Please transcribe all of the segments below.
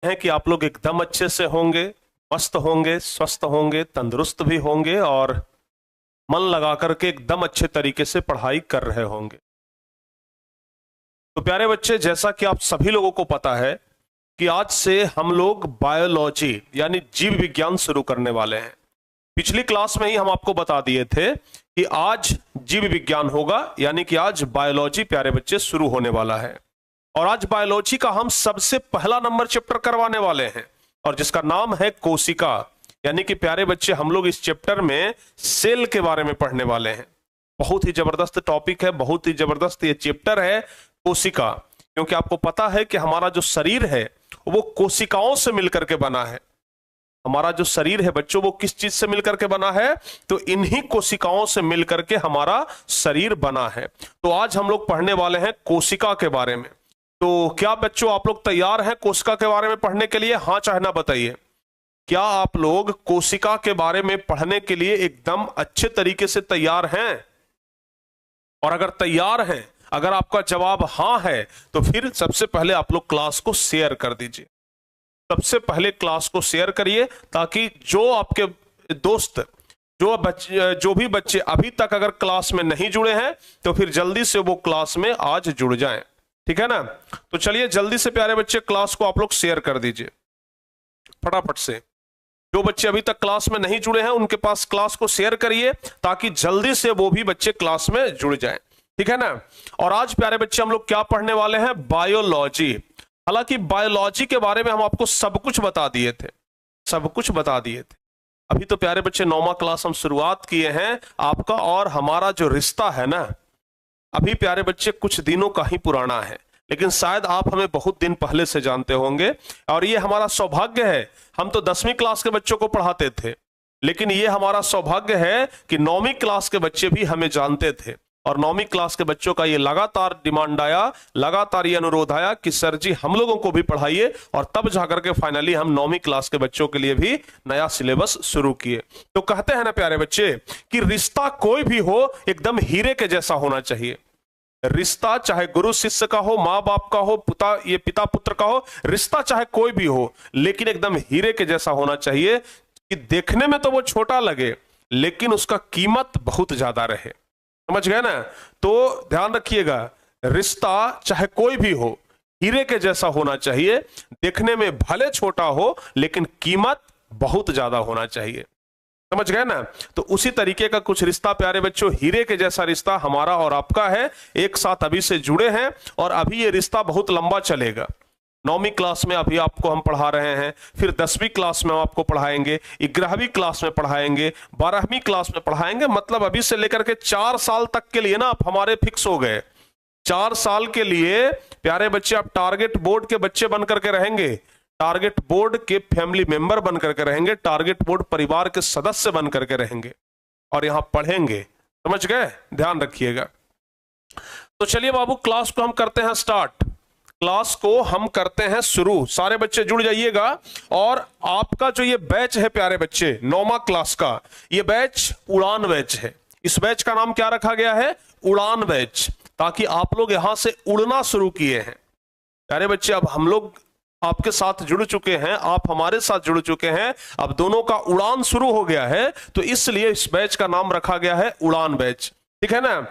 हैं कि आप लोग एकदम अच्छे से होंगे, मस्त होंगे, स्वस्थ होंगे, तंदुरुस्त भी होंगे और मन लगा करके एकदम अच्छे तरीके से पढ़ाई कर रहे होंगे। तो प्यारे बच्चे, जैसा कि आप सभी लोगों को पता है कि आज से हम लोग बायोलॉजी यानी जीव विज्ञान शुरू करने वाले हैं। पिछली क्लास में ही हम आपको बता दिए थे कि आज जीव विज्ञान होगा, यानी कि आज बायोलॉजी प्यारे बच्चे शुरू होने वाला है। और आज बायोलॉजी का हम सबसे पहला नंबर चैप्टर करवाने वाले हैं, और जिसका नाम है कोशिका। यानी कि प्यारे बच्चे, हम लोग इस चैप्टर में सेल के बारे में पढ़ने वाले हैं। बहुत ही जबरदस्त टॉपिक है, बहुत ही जबरदस्त ये चैप्टर है कोशिका। क्योंकि आपको पता है कि हमारा जो शरीर है वो कोशिकाओं से मिलकर के बना है। हमारा जो शरीर है बच्चों, वो किस चीज से मिलकर के बना है? तो इन्हीं कोशिकाओं से मिलकर के हमारा शरीर बना है। तो आज हम लोग पढ़ने वाले हैं कोशिका के बारे में। तो क्या बच्चों आप लोग तैयार हैं कोशिका के बारे में पढ़ने के लिए? हाँ चाहे ना बताइए। क्या आप लोग कोशिका के बारे में पढ़ने के लिए एकदम अच्छे तरीके से तैयार हैं? और अगर तैयार हैं, अगर आपका जवाब हाँ है, तो फिर सबसे पहले आप लोग क्लास को शेयर कर दीजिए। सबसे पहले क्लास को शेयर करिए, ताकि जो आपके दोस्त, जो भी बच्चे अभी तक अगर क्लास में नहीं जुड़े हैं, तो फिर जल्दी से वो क्लास में आज जुड़ जाएं। ठीक है ना? तो चलिए जल्दी से प्यारे बच्चे क्लास को आप लोग शेयर कर दीजिए फटाफट से। जो बच्चे अभी तक क्लास में नहीं जुड़े हैं, उनके पास क्लास को शेयर करिए, ताकि जल्दी से वो भी बच्चे क्लास में जुड़ जाएं। ठीक है ना? और आज प्यारे बच्चे हम लोग क्या पढ़ने वाले हैं? बायोलॉजी। हालांकि बायोलॉजी के बारे में हम आपको सब कुछ बता दिए थे, सब कुछ बता दिए थे। अभी तो प्यारे बच्चे 9वां क्लास हम शुरुआत किए हैं। आपका और हमारा जो रिश्ता है ना, अभी प्यारे बच्चे कुछ दिनों का ही पुराना है, लेकिन शायद आप हमें बहुत दिन पहले से जानते होंगे। और ये हमारा सौभाग्य है, हम तो 10वीं क्लास के बच्चों को पढ़ाते थे, लेकिन ये हमारा सौभाग्य है कि 9वीं क्लास के बच्चे भी हमें जानते थे। और 9वीं क्लास के बच्चों का ये लगातार डिमांड आया, लगातार ये अनुरोध आया कि सर जी हम लोगों को भी पढ़ाइए। और तब जाकर के फाइनली हम 9वीं क्लास के बच्चों के लिए भी नया सिलेबस शुरू किए। तो कहते हैं ना प्यारे बच्चे कि रिश्ता कोई भी हो, एकदम हीरे के जैसा होना चाहिए। रिश्ता चाहे गुरु शिष्य का हो, माँ बाप का हो, पिता पुत्र का हो, रिश्ता चाहे कोई भी हो, लेकिन एकदम हीरे के जैसा होना चाहिए कि देखने में तो वो छोटा लगे, लेकिन उसका कीमत बहुत ज्यादा रहे। समझ गए ना? तो ध्यान रखिएगा, रिश्ता चाहे कोई भी हो, हीरे के जैसा होना चाहिए। देखने में भले छोटा हो, लेकिन कीमत बहुत ज्यादा होना चाहिए। समझ गए ना? तो उसी तरीके का कुछ रिश्ता प्यारे बच्चों, हीरे के जैसा रिश्ता हमारा और आपका है। एक साथ अभी से जुड़े हैं, और अभी ये रिश्ता बहुत लंबा चलेगा। 9वीं क्लास में अभी आपको हम पढ़ा रहे हैं, फिर 10वीं क्लास में हम आपको पढ़ाएंगे, 11वीं क्लास में पढ़ाएंगे, 12वीं क्लास में पढ़ाएंगे। मतलब अभी से लेकर के 4 साल तक के लिए ना आप हमारे फिक्स हो गए। 4 साल के लिए प्यारे बच्चे आप टारगेट बोर्ड के बच्चे बन करके रहेंगे, टारगेट बोर्ड के फैमिली मेंबर बन करके रहेंगे, टारगेट बोर्ड परिवार के सदस्य बन करके रहेंगे, और यहां पढ़ेंगे। समझ गए? ध्यान रखिएगा। तो चलिए बाबू, क्लास को हम करते हैं स्टार्ट, क्लास को हम करते हैं शुरू। सारे बच्चे जुड़ जाइएगा। और आपका जो ये बैच है प्यारे बच्चे, 9वां क्लास का ये बैच उड़ान बैच है। इस बैच का नाम क्या रखा गया है? उड़ान बैच, ताकि आप लोग यहां से उड़ना शुरू किए हैं। प्यारे बच्चे, अब हम लोग आपके साथ जुड़ चुके हैं, आप हमारे साथ जुड़ चुके हैं, अब दोनों का उड़ान शुरू हो गया है। तो इसलिए इस बैच का नाम रखा गया है उड़ान बैच। ठीक है ना?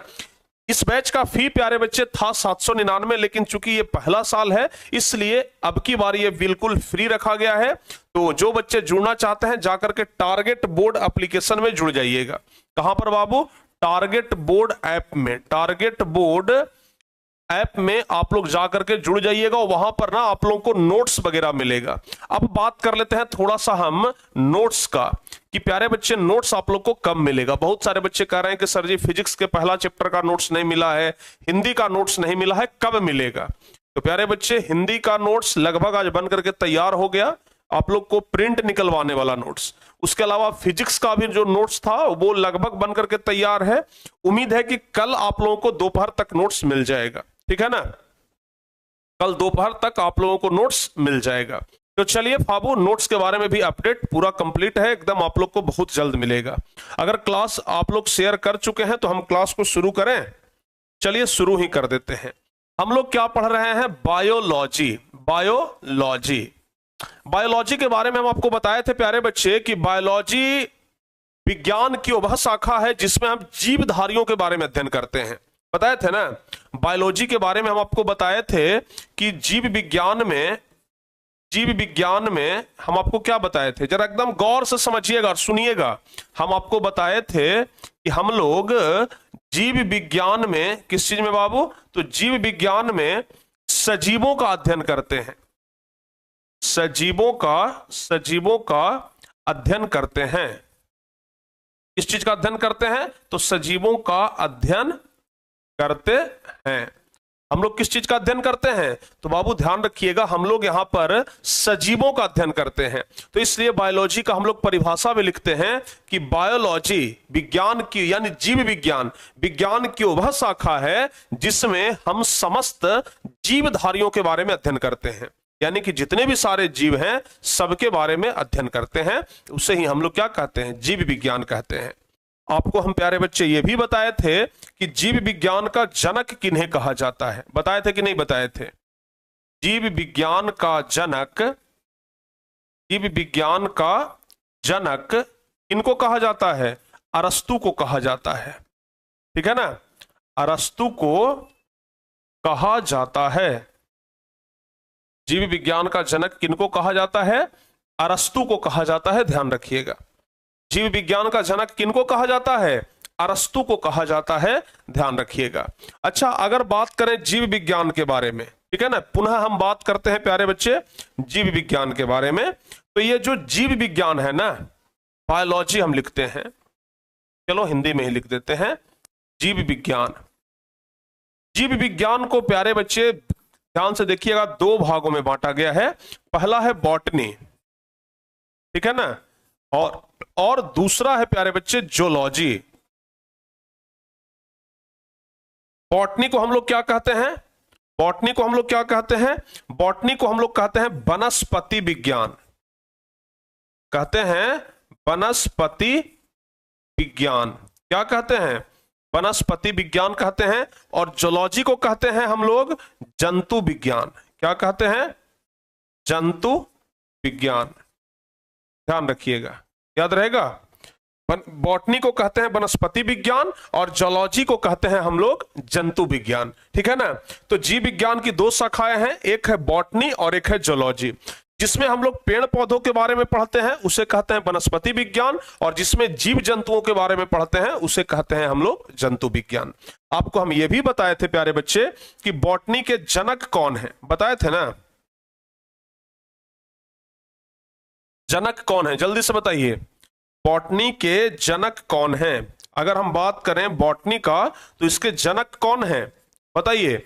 इस बैच का फी प्यारे बच्चे था 799, लेकिन चूंकि ये पहला साल है, इसलिए अब की बार ये बिल्कुल फ्री रखा गया है। तो जो बच्चे जुड़ना चाहते हैं, जाकर के टारगेट बोर्ड एप्लीकेशन में जुड़ जाइएगा। कहां पर बाबू? टारगेट बोर्ड ऐप में। टारगेट बोर्ड ऐप में आप लोग जाकर के जुड़ जाइएगा, और वहां पर ना आप लोगों को नोट्स वगैरह मिलेगा। अब बात कर लेते हैं थोड़ा सा हम नोट्स का, कि प्यारे बच्चे नोट्स आप लोग को कब मिलेगा। बहुत सारे बच्चे कह रहे हैं कि सर जी फिजिक्स के पहला चैप्टर का नोट्स नहीं मिला है, हिंदी का नोट्स नहीं मिला है, कब मिलेगा? तो प्यारे बच्चे, हिंदी का नोट्स लगभग आज बन करके तैयार हो गया, आप लोग को प्रिंट निकलवाने वाला नोट्स। उसके अलावा फिजिक्स का भी जो नोट्स था वो लगभग बन करके तैयार है। उम्मीद है कि कल आप लोगों को दोपहर तक नोट्स मिल जाएगा। ठीक है ना? कल दोपहर तक आप लोगों को नोट्स मिल जाएगा। तो चलिए फाबू, नोट्स के बारे में भी अपडेट पूरा कंप्लीट है एकदम, आप लोग को बहुत जल्द मिलेगा। अगर क्लास आप लोग शेयर कर चुके हैं तो हम क्लास को शुरू करें। चलिए शुरू ही कर देते हैं। हम लोग क्या पढ़ रहे हैं? बायोलॉजी। बायोलॉजी। बायोलॉजी के बारे में हम आपको बताए थे प्यारे बच्चे कि बायोलॉजी विज्ञान की वह शाखा है जिसमें हम जीवधारियों के बारे में अध्ययन करते हैं। बताए थे ना, बायोलॉजी के बारे में हम आपको बताए थे कि जीव विज्ञान में हम आपको क्या बताए थे, जरा एकदम गौर से समझिएगा और सुनिएगा। हम आपको बताए थे कि हम लोग जीव विज्ञान में किस चीज में बाबू, तो जीव विज्ञान में सजीवों का अध्ययन करते हैं। सजीवों का अध्ययन करते हैं। किस चीज का अध्ययन करते हैं, तो सजीवों का अध्ययन करते हैं। हम लोग किस चीज का अध्ययन करते हैं, तो बाबू ध्यान रखिएगा, हम लोग यहां पर सजीवों का अध्ययन करते हैं। तो इसलिए बायोलॉजी का हम लोग परिभाषा में लिखते हैं कि बायोलॉजी विज्ञान की यानी जीव विज्ञान की वह शाखा है जिसमें हम समस्त जीवधारियों के बारे में अध्ययन करते हैं। यानी कि जितने भी सारे जीव हैं सबके बारे में अध्ययन करते हैं, उसे ही हम लोग क्या कहते हैं, जीव विज्ञान कहते हैं। आपको हम प्यारे बच्चे ये भी बताए थे कि जीव विज्ञान का जनक किन्हें कहा जाता है, बताए थे कि नहीं बताए थे? जीव विज्ञान का जनक किनको कहा जाता है, अरस्तु को कहा जाता है। ठीक है ना, अरस्तु को कहा जाता है। जीव विज्ञान का जनक किनको कहा जाता है, अरस्तु को कहा जाता है, ध्यान रखिएगा। जीव विज्ञान का जनक किनको कहा जाता है, अरस्तु को कहा जाता है, ध्यान रखिएगा। अच्छा, अगर बात करें जीव विज्ञान के बारे में, ठीक है ना, पुनः हम बात करते हैं प्यारे बच्चे जीव विज्ञान के बारे में। तो ये जो जीव विज्ञान है ना, बायोलॉजी हम लिखते हैं, चलो हिंदी में ही लिख देते हैं, जीव विज्ञान। जीव विज्ञान को प्यारे बच्चे ध्यान से देखिएगा, दो भागों में बांटा गया है। पहला है बॉटनी, ठीक है ना, और दूसरा है प्यारे बच्चे जूलॉजी। बॉटनी को हम लोग क्या कहते हैं, बॉटनी को हम लोग कहते हैं वनस्पति विज्ञान, कहते हैं वनस्पति विज्ञान। क्या कहते हैं, वनस्पति विज्ञान कहते हैं। और जूलॉजी को कहते हैं हम लोग जंतु विज्ञान। क्या कहते हैं, जंतु विज्ञान। ध्यान रखिएगा, याद रहेगा। बॉटनी को कहते हैं वनस्पति विज्ञान और जूलॉजी को कहते हैं हम लोग जंतु विज्ञान। ठीक है ना, तो जीव विज्ञान की दो शाखाएं हैं, एक है बॉटनी और एक है जूलॉजी। जिसमें हम लोग पेड़ पौधों के बारे में पढ़ते हैं उसे कहते हैं वनस्पति विज्ञान, और जिसमें जीव जंतुओं के बारे में पढ़ते हैं उसे कहते हैं हम लोग जंतु विज्ञान। आपको हम यह भी बताए थे प्यारे बच्चे कि बॉटनी के जनक कौन है, बताए थे ना, जनक कौन है, जल्दी से बताइए, बॉटनी के जनक कौन है? अगर हम बात करें बॉटनी का तो इसके जनक कौन है, बताइए।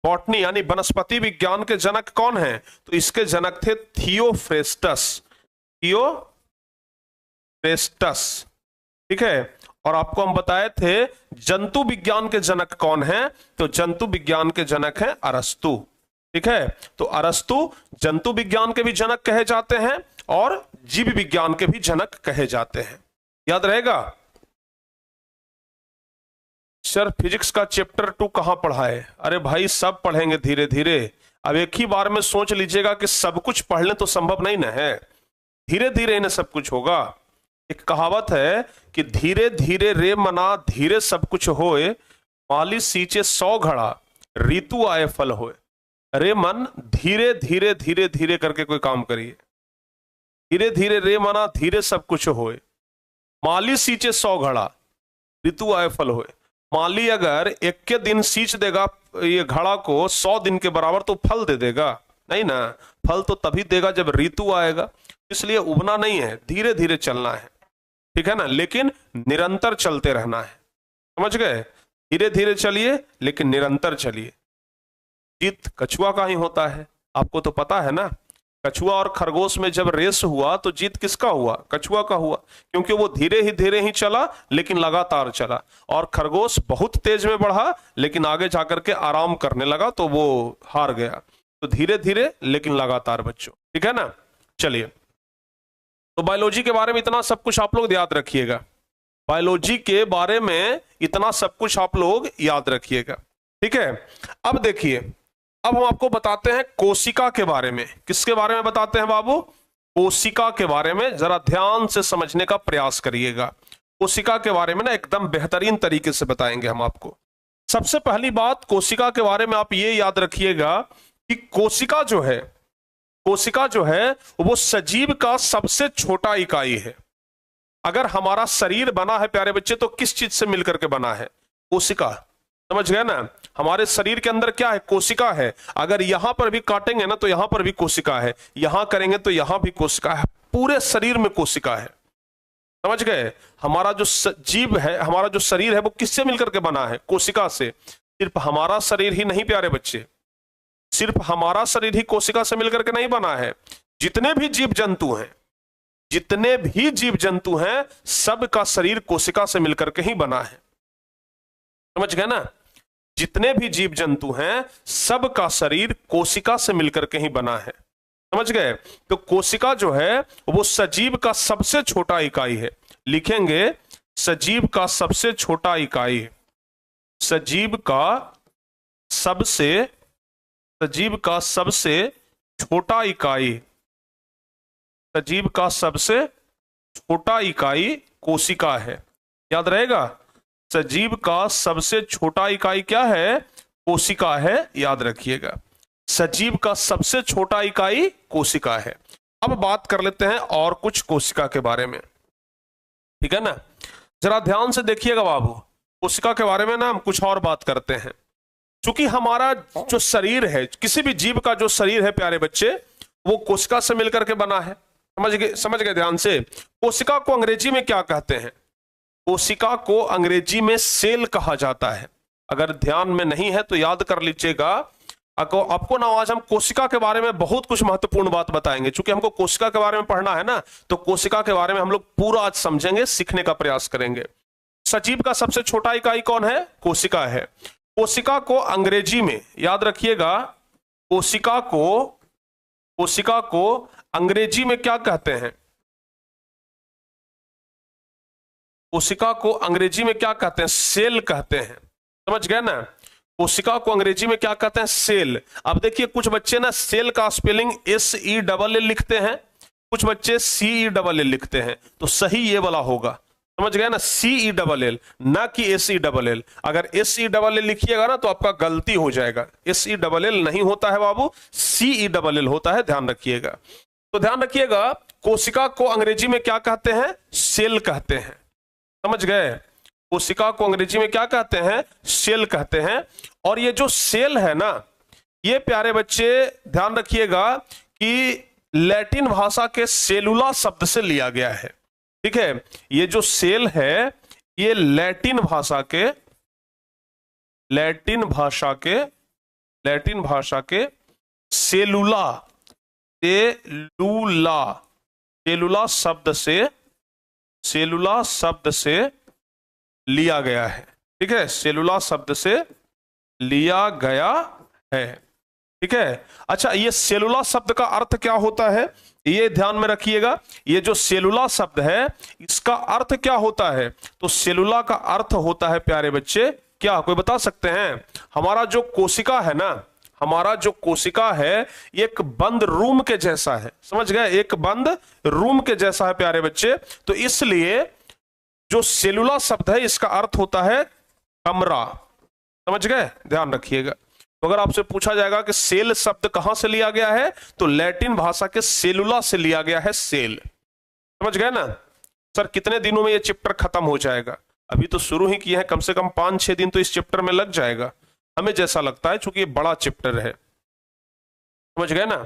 बॉटनी यानी वनस्पति विज्ञान के जनक कौन है, तो इसके जनक थे थियोफ्रेस्टस, ठीक है। और आपको हम बताए थे जंतु विज्ञान के जनक कौन है, तो जंतु विज्ञान के जनक हैं अरस्तु, ठीक है। तो अरस्तु जंतु विज्ञान के भी जनक कहे जाते हैं और जीव विज्ञान के भी जनक कहे जाते हैं, याद रहेगा। सर फिजिक्स का चैप्टर 2 कहां पढ़ा है? अरे भाई सब पढ़ेंगे धीरे धीरे, अब एक ही बार में सोच लीजिएगा कि सब कुछ पढ़ लें तो संभव नहीं ना है, धीरे धीरे इन्हें सब कुछ होगा। एक कहावत है कि धीरे धीरे रे मना धीरे सब कुछ होए, माली सींचे 100 घड़ा ऋतु आए फल होए। अरे मन धीरे धीरे धीरे धीरे करके कोई काम करिए, धीरे धीरे रे मना धीरे सब कुछ होए, माली सींचे 100 घड़ा ऋतु आए फल होए। माली अगर एक के दिन सींच देगा ये घड़ा को 100 दिन के बराबर तो फल दे देगा नहीं ना, फल तो तभी देगा जब ऋतु आएगा। इसलिए उबना नहीं है, धीरे धीरे चलना है, ठीक है ना, लेकिन निरंतर चलते रहना है, समझ गए। धीरे धीरे चलिए लेकिन निरंतर चलिए। जीत कछुआ का ही होता है, आपको तो पता है ना। कछुआ और खरगोश में जब रेस हुआ तो जीत किसका हुआ, कछुआ का हुआ, क्योंकि वो धीरे ही चला लेकिन लगातार चला। और खरगोश बहुत तेज में बढ़ा लेकिन आगे जाकर के आराम करने लगा तो वो हार गया। तो धीरे धीरे लेकिन लगातार बच्चों, ठीक है ना। चलिए, तो बायोलॉजी के बारे में इतना सब कुछ आप लोग याद रखिएगा, बायोलॉजी के बारे में इतना सब कुछ आप लोग याद रखिएगा, ठीक है। अब देखिए, अब हम आपको बताते हैं कोशिका के बारे में। किसके बारे में बताते हैं बाबू? कोशिका के बारे में जरा ध्यान से समझने का प्रयास करिएगा। कोशिका के बारे में ना एकदम बेहतरीन तरीके से बताएंगे हम आपको। सबसे पहली बात कोशिका के बारे में आप ये याद रखिएगा कि कोशिका जो है वो सजीव का सबसे छोटा इकाई है। अगर हमारा शरीर बना है प्यारे बच्चे तो किस चीज से मिलकर के बना है? कोशिका। समझ गए ना? हमारे शरीर के अंदर क्या है? कोशिका है। अगर यहां पर भी काटेंगे ना तो यहां पर भी कोशिका है, यहां करेंगे तो यहां भी कोशिका है, पूरे शरीर में कोशिका है। समझ गए? हमारा जो जीव है, हमारा जो शरीर है वो किससे मिलकर के बना है? कोशिका से। सिर्फ हमारा शरीर ही नहीं प्यारे बच्चे, सिर्फ हमारा शरीर ही कोशिका से मिलकर के नहीं बना है। जितने भी जीव जंतु हैं सबका शरीर कोशिका से मिलकर के ही बना है। समझ गए ना? जितने भी जीव जंतु हैं सबका शरीर कोशिका से मिलकर के ही बना है। समझ गए? तो कोशिका जो है वो सजीव का सबसे छोटा इकाई है। लिखेंगे सजीव का सबसे छोटा इकाई, सजीव का सबसे छोटा इकाई, सजीव का सबसे छोटा इकाई कोशिका है। याद रहेगा? सजीव का सबसे छोटा इकाई क्या है? कोशिका है। याद रखिएगा, सजीव का सबसे छोटा इकाई कोशिका है। अब बात कर लेते हैं और कुछ कोशिका के बारे में, ठीक है ना? जरा ध्यान से देखिएगा बाबू, कोशिका के बारे में ना हम कुछ और बात करते हैं। क्योंकि हमारा जो शरीर है, किसी भी जीव का जो शरीर है प्यारे बच्चे, वो कोशिका से मिलकर के बना है। समझ गए ध्यान से? कोशिका को अंग्रेजी में क्या कहते हैं? कोशिका को अंग्रेजी में सेल कहा जाता है। अगर ध्यान में नहीं है तो याद कर लीजिएगा। आपको ना आज हम कोशिका के बारे में बहुत कुछ महत्वपूर्ण बात बताएंगे। चूंकि हमको कोशिका के बारे में पढ़ना है ना, तो कोशिका के बारे में हम लोग पूरा आज समझेंगे, सीखने का प्रयास करेंगे। सजीव का सबसे छोटा इकाई कौन है? कोशिका है। कोशिका को अंग्रेजी में, याद रखिएगा, कोशिका को अंग्रेजी में क्या कहते हैं? कोशिका को अंग्रेजी में क्या कहते हैं? सेल कहते हैं। समझ गए ना? कोशिका को अंग्रेजी में क्या कहते हैं? सेल। अब देखिए कुछ बच्चे ना सेल का स्पेलिंग SELL लिखते हैं, कुछ बच्चे CELL लिखते हैं, तो सही ये वाला होगा। समझ गए ना? CELL, ना कि SELL। अगर SELL लिखिएगा ना तो आपका गलती हो जाएगा। SELL नहीं होता है बाबू, CELL होता है, ध्यान रखिएगा। तो ध्यान रखिएगा, कोशिका को अंग्रेजी में क्या कहते हैं? सेल कहते हैं। समझ गए? कोशिका को अंग्रेजी में क्या कहते हैं? सेल कहते हैं। और ये जो सेल है ना, ये प्यारे बच्चे ध्यान रखिएगा कि लैटिन भाषा के सेलुला शब्द से लिया गया है। ठीक है? ये जो सेल है ये लैटिन भाषा के सेलुला शब्द से लिया गया है। ठीक है? सेलुला शब्द से लिया गया है। ठीक है? अच्छा, ये सेलुला शब्द का अर्थ क्या होता है ये ध्यान में रखिएगा। ये जो सेलुला शब्द है इसका अर्थ क्या होता है? तो सेलुला का अर्थ होता है प्यारे बच्चे, क्या कोई बता सकते हैं? हमारा जो कोशिका है ना, हमारा जो कोशिका है एक बंद रूम के जैसा है। समझ गए? एक बंद रूम के जैसा है प्यारे बच्चे। तो इसलिए जो सेलुला शब्द है इसका अर्थ होता है कमरा। समझ गए? ध्यान रखिएगा। तो अगर आपसे पूछा जाएगा कि सेल शब्द कहां से लिया गया है, तो लैटिन भाषा के सेलुला से लिया गया है, सेल। समझ गए ना? सर कितने दिनों में ये चैप्टर खत्म हो जाएगा? अभी तो शुरू ही किया है, कम से कम 5-6 दिन तो इस चैप्टर में लग जाएगा, हमें जैसा लगता है, चूंकि ये बड़ा चैप्टर है। समझ गए ना?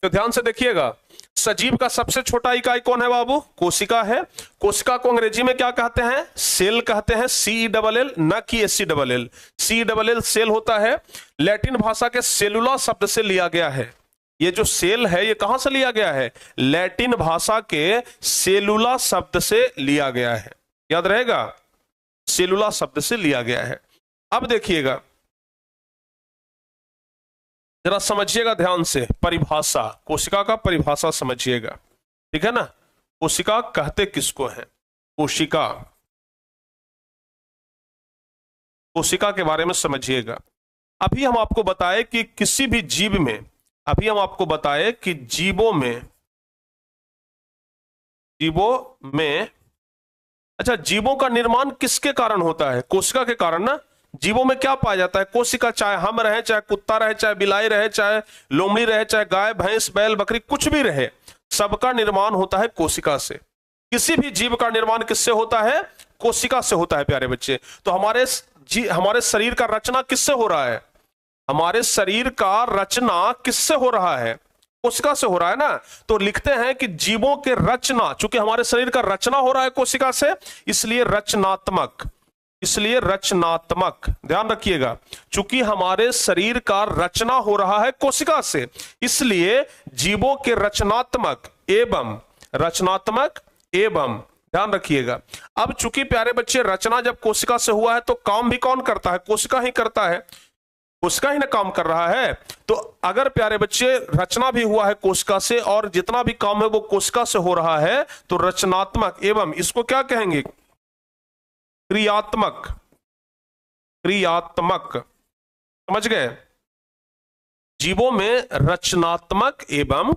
तो ध्यान से देखिएगा, सजीव का सबसे छोटा इकाई कौन है बाबू? कोशिका है। कोशिका को अंग्रेजी में क्या कहते हैं? सेल कहते हैं, CELL, ना कि SELL। CELL सेल होता है। लैटिन भाषा के सेलुला शब्द से लिया गया है। ये जो सेल है ये कहां से लिया गया है? लैटिन भाषा के सेलुला शब्द से लिया गया है। याद रहेगा? सेलुला शब्द से लिया गया है। अब देखिएगा, जरा समझिएगा ध्यान से परिभाषा, कोशिका का परिभाषा समझिएगा। ठीक है ना? कोशिका कहते किसको है? कोशिका के बारे में समझिएगा। अभी हम आपको बताए कि किसी भी जीव में, अभी हम आपको बताए कि जीवों में जीवों में, अच्छा जीवों का निर्माण किसके कारण होता है? कोशिका के कारण ना। जीवों में क्या पाया जाता है? कोशिका, चाहे हम रहे, चाहे कुत्ता रहे, चाहे बिलाई रहे, चाहे लोमड़ी रहे, चाहे गाय भैंस बैल बकरी कुछ भी रहे, सबका निर्माण होता है कोशिका से। किसी भी जीव का निर्माण किससे होता है? कोशिका से होता है प्यारे बच्चे। तो हमारे शरीर का रचना किससे हो रहा है? हमारे शरीर का रचना किससे हो रहा है? कोशिका से हो रहा है ना। तो लिखते हैं कि जीवों के रचना, चूंकि हमारे शरीर का रचना हो रहा है कोशिका से, इसलिए रचनात्मक, इसलिए रचनात्मक, ध्यान रखिएगा, चूंकि हमारे शरीर का रचना हो रहा है कोशिका से, इसलिए जीवों के रचनात्मक एवं, ध्यान रखिएगा। अब चूंकि प्यारे बच्चे रचना जब कोशिका से हुआ है तो काम भी कौन करता है? कोशिका ही करता है, कोशिका ही ना काम कर रहा है। तो अगर प्यारे बच्चे रचना भी हुआ है कोशिका से और जितना भी काम है वो कोशिका से हो रहा है, तो रचनात्मक एवं, इसको क्या कहेंगे? क्रियात्मक, क्रियात्मक, समझ गए? जीवों में रचनात्मक एवं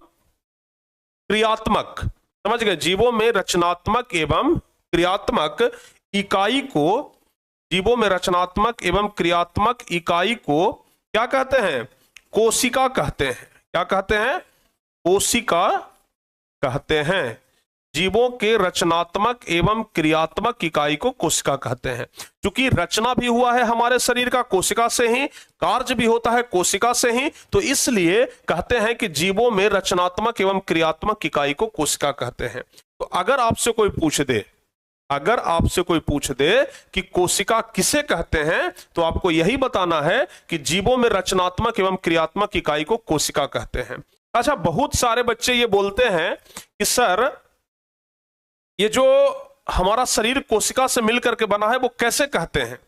क्रियात्मक, समझ गए? जीवों में रचनात्मक एवं क्रियात्मक इकाई को, जीवों में रचनात्मक एवं क्रियात्मक इकाई को क्या कहते हैं? कोशिका कहते हैं। क्या कहते हैं? कोशिका कहते हैं। जीवों के रचनात्मक एवं क्रियात्मक इकाई को कोशिका कहते हैं। क्योंकि रचना भी हुआ है हमारे शरीर का कोशिका से ही, कार्य भी होता है कोशिका से ही, तो इसलिए कहते हैं कि जीवों में रचनात्मक एवं क्रियात्मक इकाई को कोशिका कहते हैं। तो अगर आपसे कोई पूछ दे कि कोशिका किसे कहते हैं, तो आपको यही बताना है कि जीवों में रचनात्मक एवं क्रियात्मक इकाई को कोशिका कहते हैं। अच्छा, बहुत सारे बच्चे ये बोलते हैं कि सर ये जो हमारा शरीर कोशिका से मिलकर के बना है वो कैसे कहते हैं?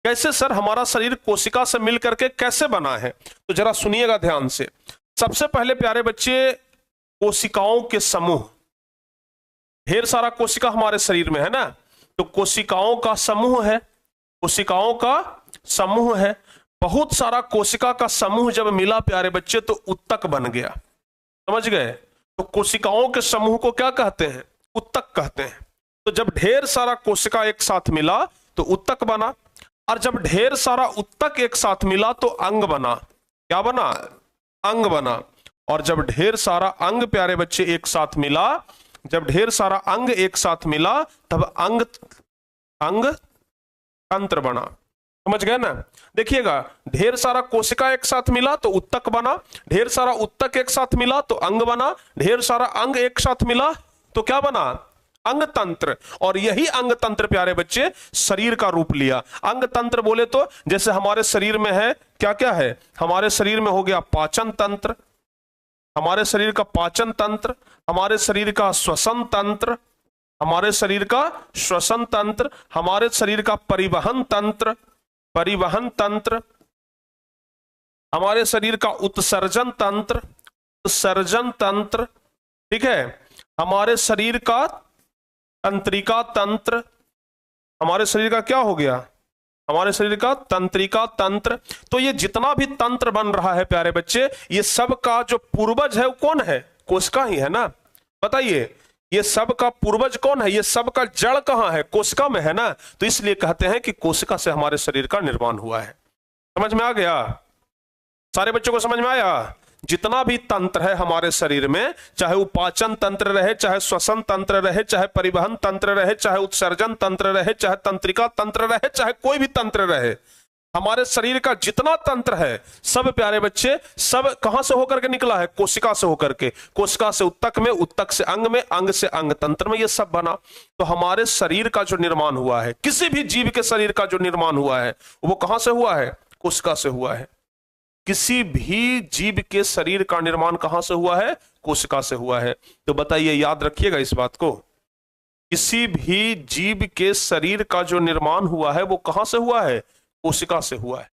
कैसे सर हमारा शरीर कोशिका से मिलकर के कैसे बना है? तो जरा सुनिएगा ध्यान से। सबसे पहले प्यारे बच्चे, कोशिकाओं के समूह, ढेर सारा कोशिका हमारे शरीर में है ना, तो कोशिकाओं का समूह है, कोशिकाओं का समूह है। बहुत सारा कोशिका का समूह जब मिला प्यारे बच्चे तो उत्तक बन गया, समझ गए? तो कोशिकाओं के समूह को क्या कहते हैं? उत्तक कहते हैं। तो जब ढेर सारा कोशिका एक साथ मिला तो उत्तक बना, और जब ढेर सारा उत्तक एक साथ मिला तो अंग बना। क्या बना? अंग बना। और जब ढेर सारा अंग प्यारे बच्चे एक साथ मिला, जब ढेर सारा अंग एक साथ मिला तब अंग तंत्र बना। समझ गए ना? देखिएगा, ढेर सारा कोशिका एक साथ मिला तो उत्तक बना, ढेर सारा उत्तक एक साथ मिला तो अंग बना, ढेर सारा अंग एक साथ मिला तो क्या बना? अंग तंत्र। और यही अंग तंत्र प्यारे बच्चे शरीर का रूप लिया। अंग तंत्र बोले तो जैसे हमारे शरीर में है, क्या क्या है? हमारे शरीर में हो गया पाचन तंत्र, हमारे शरीर का पाचन तंत्र, हमारे शरीर का श्वसन तंत्र, हमारे शरीर का श्वसन तंत्र, हमारे शरीर का परिवहन तंत्र, परिवहन तंत्र, हमारे शरीर का उत्सर्जन तंत्र, उत्सर्जन तंत्र, ठीक है? हमारे शरीर का तंत्रिका तंत्र, हमारे शरीर का क्या हो गया? हमारे शरीर का तंत्रिका तंत्र। तो ये जितना भी तंत्र बन रहा है प्यारे बच्चे, ये सब का जो पूर्वज है वो कौन है? कोशिका ही है ना। बताइए, ये सब का पूर्वज कौन है? ये सब का जड़ कहां है? कोशिका में है ना। तो इसलिए कहते हैं कि कोशिका से हमारे शरीर का निर्माण हुआ है। समझ में आ गया? सारे बच्चों को समझ में आया? जितना भी तंत्र है हमारे शरीर में, चाहे वो पाचन तंत्र रहे, चाहे श्वसन तंत्र रहे, चाहे परिवहन तंत्र रहे, चाहे उत्सर्जन तंत्र रहे, चाहे तंत्रिका तंत्र रहे, चाहे कोई भी तंत्र रहे, हमारे शरीर का जितना तंत्र है सब प्यारे बच्चे, सब कहां से होकर के निकला है? कोशिका से होकर के। कोशिका से उत्तक में, उत्तक से अंग में, अंग से अंग तंत्र में, ये सब बना। तो हमारे शरीर का जो निर्माण हुआ है, किसी भी जीव के शरीर का जो निर्माण हुआ है, वो कहां से हुआ है? कोशिका से हुआ है। किसी भी जीव के शरीर का निर्माण कहां से हुआ है? कोशिका से हुआ है। तो बताइए, याद रखिएगा इस बात को, किसी भी जीव के शरीर का जो निर्माण हुआ है वो कहां से हुआ है? कोशिका से हुआ है।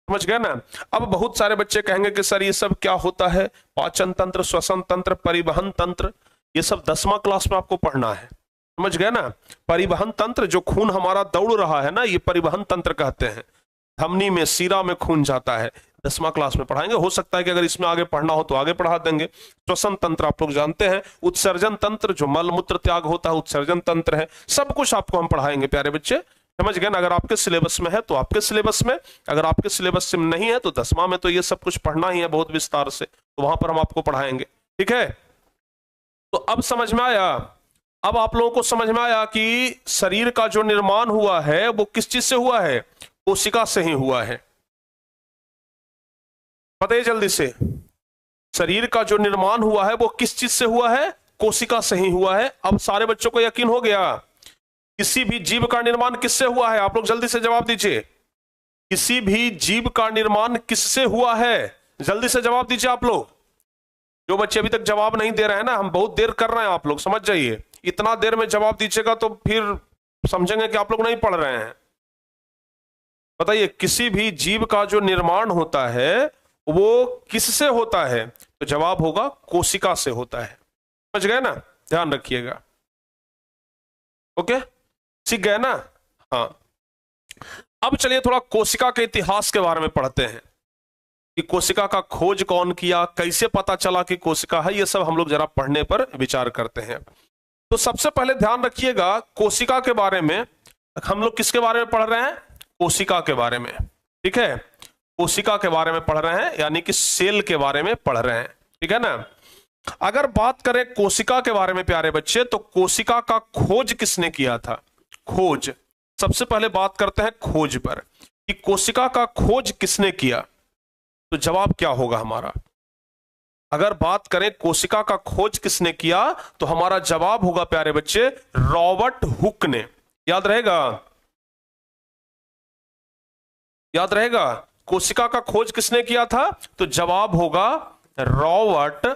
समझ गए ना? अब बहुत सारे बच्चे कहेंगे कि सर ये सब क्या होता है? पाचन तंत्र, श्वसन तंत्र, परिवहन तंत्र, ये सब 10वां क्लास में आपको पढ़ना है। समझ गए ना? परिवहन तंत्र, जो खून हमारा दौड़ रहा है ना, ये परिवहन तंत्र कहते हैं। धमनी में, सीरा में खून जाता है, 10वां क्लास में पढ़ाएंगे। हो सकता है कि अगर इसमें आगे पढ़ना हो तो आगे पढ़ा देंगे। श्वसन तंत्र आप लोग जानते हैं, उत्सर्जन तंत्र जो मल मूत्र त्याग होता है उत्सर्जन तंत्र है, सब कुछ आपको हम पढ़ाएंगे प्यारे बच्चे, समझ गए ना। अगर आपके सिलेबस में है तो आपके सिलेबस में, अगर आपके सिलेबस में नहीं है तो 10वां में तो ये सब कुछ पढ़ना ही है बहुत विस्तार से, तो वहां पर हम आपको पढ़ाएंगे, ठीक है। तो अब समझ में आया, अब आप लोगों को समझ में आया कि शरीर का जो निर्माण हुआ है वो किस चीज से हुआ है, कोशिका से ही हुआ है। बताइए जल्दी से, शरीर का जो निर्माण हुआ है वो किस चीज से हुआ है, कोशिका से ही हुआ है। अब सारे बच्चों को यकीन हो गया। किसी भी जीव का निर्माण किससे हुआ है, आप लोग जल्दी से जवाब दीजिए। किसी भी जीव का निर्माण किससे हुआ है, जल्दी से जवाब दीजिए आप लोग। जो बच्चे अभी तक जवाब नहीं दे रहे हैं ना, हम बहुत देर कर रहे हैं, आप लोग समझ जाइए। इतना देर में जवाब दीजिएगा तो फिर समझेंगे कि आप लोग नहीं पढ़ रहे हैं। बताइए, किसी भी जीव का जो निर्माण होता है वो किससे होता है, तो जवाब होगा कोशिका से होता है। समझ गए ना, ध्यान रखिएगा। ओके, सीख गए ना। हाँ, अब चलिए थोड़ा कोशिका के इतिहास के बारे में पढ़ते हैं कि कोशिका का खोज कौन किया, कैसे पता चला कि कोशिका है, ये सब हम लोग जरा पढ़ने पर विचार करते हैं। तो सबसे पहले ध्यान रखिएगा, कोशिका के बारे में हम लोग किसके बारे में पढ़ रहे हैं, कोशिका के बारे में, ठीक है। कोशिका के बारे में पढ़ रहे हैं, यानी कि सेल के बारे में पढ़ रहे हैं, ठीक है ना। अगर बात करें कोशिका के बारे में प्यारे बच्चे, तो कोशिका का खोज किसने किया था, खोज। सबसे पहले बात करते हैं खोज पर कि कोशिका का खोज किसने किया, तो जवाब क्या होगा हमारा। अगर बात करें कोशिका का खोज किसने किया, तो हमारा जवाब होगा प्यारे बच्चे रॉबर्ट हुक ने। याद रहेगा, याद रहेगा, कोशिका का खोज किसने किया था, तो जवाब होगा रॉबर्ट